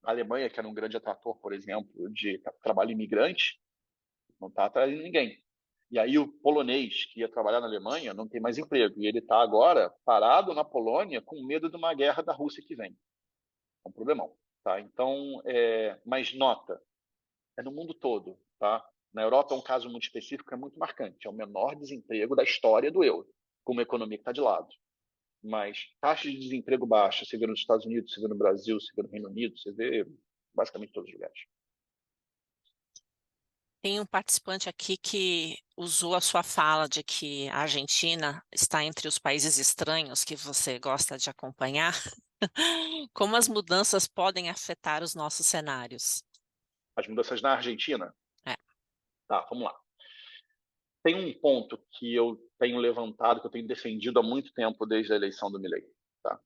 A Alemanha, que era um grande atrator, por exemplo, de trabalho imigrante, não está atraindo ninguém. E aí o polonês que ia trabalhar na Alemanha não tem mais emprego. E ele está agora parado na Polônia com medo de uma guerra da Rússia que vem. É um problemão. Tá? Então, mas nota, é no mundo todo. Tá? Na Europa é um caso muito específico, é muito marcante. É o menor desemprego da história do euro, com uma economia que está de lado. Mas taxa de desemprego baixa, você vê nos Estados Unidos, você vê no Brasil, você vê no Reino Unido, você vê basicamente em todos os lugares. Tem um participante aqui que usou a sua fala de que a Argentina está entre os países estranhos que você gosta de acompanhar. Como as mudanças podem afetar os nossos cenários? As mudanças na Argentina? É. Tá, vamos lá. Tem um ponto que eu tenho levantado, que eu tenho defendido há muito tempo desde a eleição do Milei. Tá?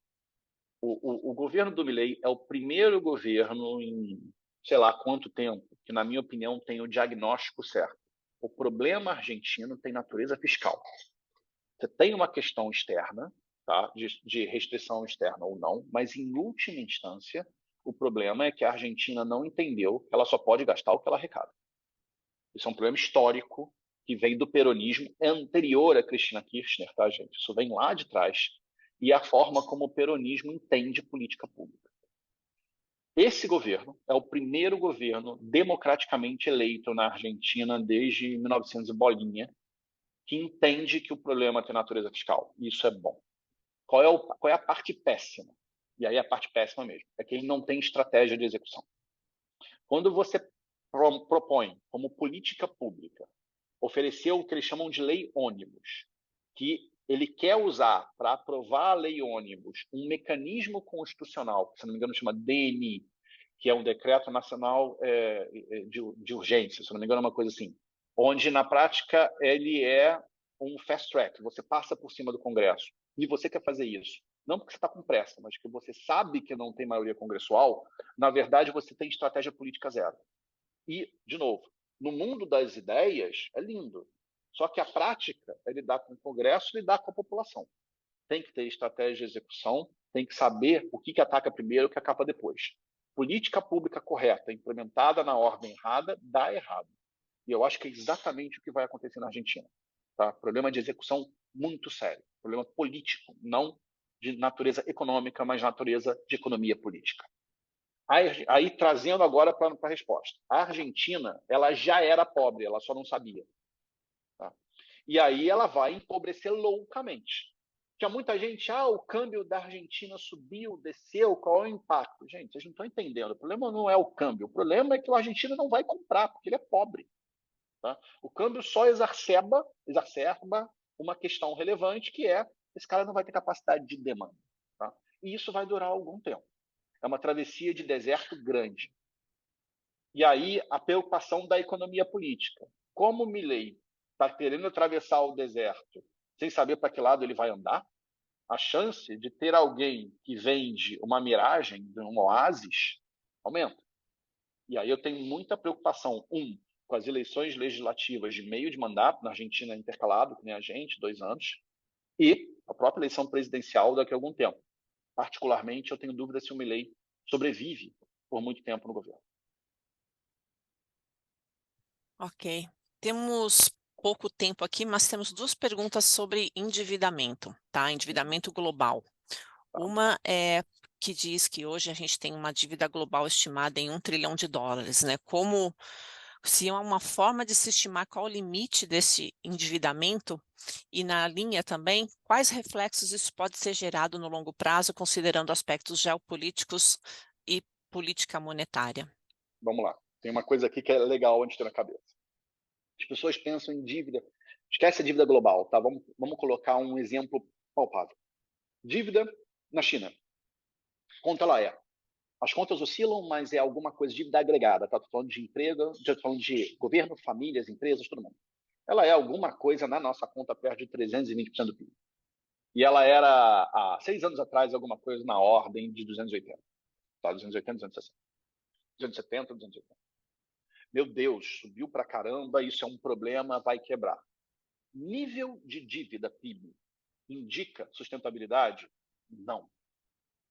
O governo do Milei é o primeiro governo em sei lá quanto tempo que, na minha opinião, tem o diagnóstico certo. O problema argentino tem natureza fiscal. Você tem uma questão externa, tá? de restrição externa ou não, mas, em última instância, o problema é que a Argentina não entendeu que ela só pode gastar o que ela arrecada. Isso é um problema histórico que vem do peronismo, é anterior a Cristina Kirchner, tá, gente? Isso vem lá de trás. E a forma como o peronismo entende política pública. Esse governo é o primeiro governo democraticamente eleito na Argentina desde 1900 e bolinha, que entende que o problema tem natureza fiscal. Isso é bom. Qual é a parte péssima? E aí a parte péssima mesmo, é que ele não tem estratégia de execução. Quando você propõe como política pública oferecer o que eles chamam de lei ônibus, que ele quer usar para aprovar a lei ônibus um mecanismo constitucional, que, se não me engano, chama DNI, que é um Decreto Nacional de Urgência, se não me engano, é uma coisa assim, onde, na prática, ele é um fast track, você passa por cima do Congresso, e você quer fazer isso. Não porque você está com pressa, mas que você sabe que não tem maioria congressual, na verdade, você tem estratégia política zero. E, de novo, no mundo das ideias é lindo. Só que a prática é lidar com o Congresso e lidar com a população. Tem que ter estratégia de execução, tem que saber o que ataca primeiro e o que acaba depois. Política pública correta, implementada na ordem errada, dá errado. E eu acho que é exatamente o que vai acontecer na Argentina. tá? Problema de execução muito sério, problema político, não de natureza econômica, mas de natureza de economia política. Aí trazendo agora para a resposta. A Argentina, ela já era pobre, ela só não sabia. Tá? E aí ela vai empobrecer loucamente. Tinha muita gente, o câmbio da Argentina subiu, desceu, qual é o impacto? Gente, vocês não estão entendendo. O problema não é o câmbio, o problema é que o argentino não vai comprar, porque ele é pobre. Tá? O câmbio só exacerba uma questão relevante, que é esse cara não vai ter capacidade de demanda. Tá? E isso vai durar algum tempo. É uma travessia de deserto grande. E aí a preocupação da economia política. Como o Milei está querendo atravessar o deserto sem saber para que lado ele vai andar, a chance de ter alguém que vende uma miragem, um oásis, aumenta. E aí eu tenho muita preocupação, com as eleições legislativas de meio de mandato, na Argentina intercalado, que nem a gente, 2 anos, e a própria eleição presidencial daqui a algum tempo. Particularmente, eu tenho dúvida se o Milei sobrevive por muito tempo no governo. Ok. Temos pouco tempo aqui, mas temos 2 perguntas sobre endividamento, tá? Endividamento global. Tá? Uma é que diz que hoje a gente tem uma dívida global estimada em $1 trilhão, né? Se há uma forma de se estimar qual o limite desse endividamento e na linha também, quais reflexos isso pode ser gerado no longo prazo, considerando aspectos geopolíticos e política monetária? Vamos lá. Tem uma coisa aqui que é legal antes de ter na cabeça. As pessoas pensam em dívida, esquece a dívida global, tá? Vamos colocar um exemplo palpável. Dívida na China. Quanto ela é? As contas oscilam, mas é alguma coisa de dívida agregada, tá? Estou falando de emprego, estou falando de governo, famílias, empresas, todo mundo. Ela é alguma coisa na nossa conta perto de 320% do PIB. E ela era, há 6 anos atrás, alguma coisa na ordem de 280. Tá? 280, 260. 270, 280. Meu Deus, subiu pra caramba, isso é um problema, vai quebrar. Nível de dívida PIB indica sustentabilidade? Não.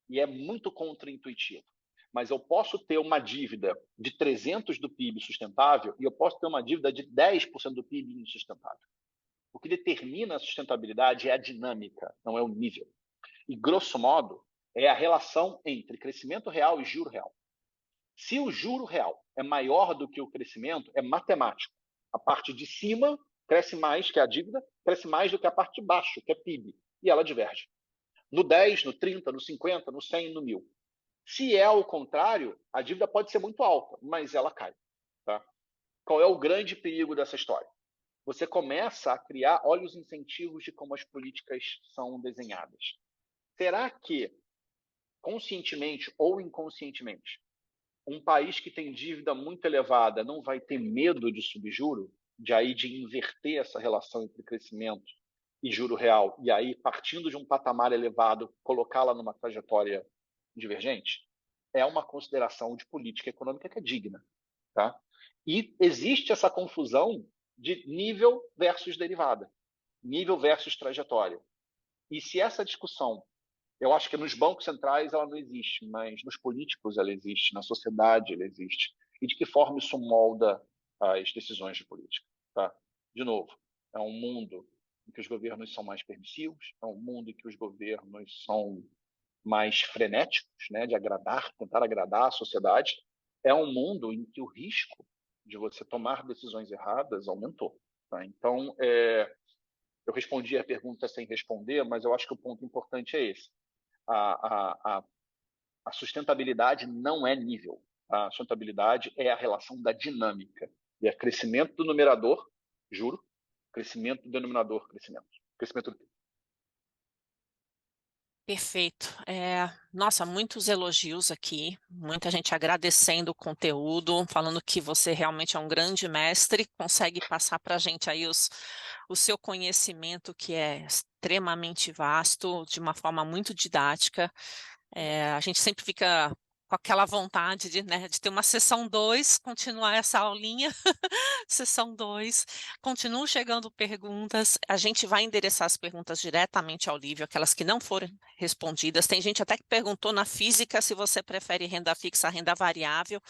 E é muito contraintuitivo. Mas eu posso ter uma dívida de 300 do PIB sustentável e eu posso ter uma dívida de 10% do PIB insustentável. O que determina a sustentabilidade é a dinâmica, não é o nível. E, grosso modo, é a relação entre crescimento real e juro real. Se o juro real é maior do que o crescimento, é matemático. A parte de cima cresce mais, que é a dívida, cresce mais do que a parte de baixo, que é PIB, e ela diverge. No 10, no 30, no 50, no 100, no 1000. Se é o contrário, a dívida pode ser muito alta, mas ela cai. Tá? Qual é o grande perigo dessa história? Você começa a criar, olha os incentivos de como as políticas são desenhadas. Será que, conscientemente ou inconscientemente, um país que tem dívida muito elevada não vai ter medo de subjuro, de inverter essa relação entre crescimento e juro real, e aí, partindo de um patamar elevado, colocá-la numa trajetória divergente? É uma consideração de política econômica que é digna. Tá? E existe essa confusão de nível versus derivada, nível versus trajetória. E se essa discussão, eu acho que nos bancos centrais ela não existe, mas nos políticos ela existe, na sociedade ela existe. E de que forma isso molda as decisões de política? Tá? De novo, é um mundo em que os governos são mais permissivos, é um mundo em que os governos são mais frenéticos, né, de tentar agradar a sociedade. É um mundo em que o risco de você tomar decisões erradas aumentou. Tá? Então, eu respondi a pergunta sem responder, mas eu acho que o ponto importante é esse. A sustentabilidade não é nível. A sustentabilidade é a relação da dinâmica. E é crescimento do numerador, juro, crescimento do denominador, crescimento do PIB. Perfeito. Nossa, muitos elogios aqui, muita gente agradecendo o conteúdo, falando que você realmente é um grande mestre, consegue passar para a gente aí o seu conhecimento, que é extremamente vasto, de uma forma muito didática. A gente sempre fica com aquela vontade de, né, de ter uma sessão 2, continuar essa aulinha, sessão 2, continuam chegando perguntas, a gente vai endereçar as perguntas diretamente ao Lívio, aquelas que não foram respondidas. Tem gente até que perguntou na física se você prefere renda fixa, renda variável.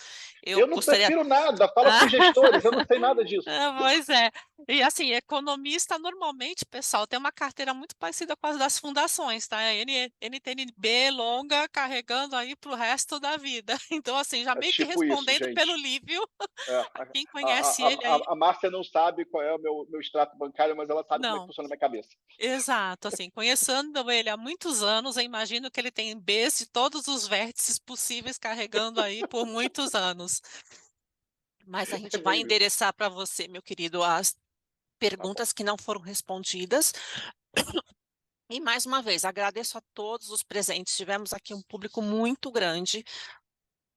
Eu Eu não gostaria. prefiro nada, fala com os gestores, eu não sei nada disso. Pois é. E assim, economista normalmente, pessoal, tem uma carteira muito parecida com as das fundações, tá? NTNB longa carregando aí para o resto da vida. Então, assim, já É meio que tipo isso, respondendo pelo gente. Lívio, É, quem conhece ele aí. a Márcia não sabe qual é o meu extrato bancário, mas ela sabe como é que Não, funciona a minha cabeça. exato, assim, conhecendo ele há muitos anos, eu imagino que ele tem Bs de todos os vértices possíveis carregando aí por muitos anos. Mas a É gente vai mesmo isso. endereçar para você, meu querido, as Tá bom. perguntas que não foram respondidas. E mais uma vez, agradeço a todos os presentes. Tivemos aqui um público muito grande.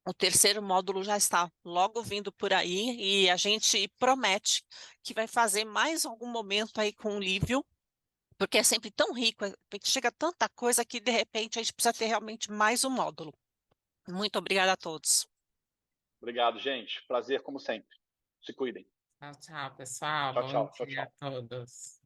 O terceiro módulo já está logo vindo por aí e a gente promete que vai fazer mais algum momento aí com o Lívio, porque é sempre tão rico, chega tanta coisa que de repente a gente precisa ter realmente mais um módulo. Muito obrigada a todos. Obrigado, gente. Prazer, como sempre. Se cuidem. Tchau, tchau, pessoal. Tchau, Bom tchau, tchau, dia a tchau. todos.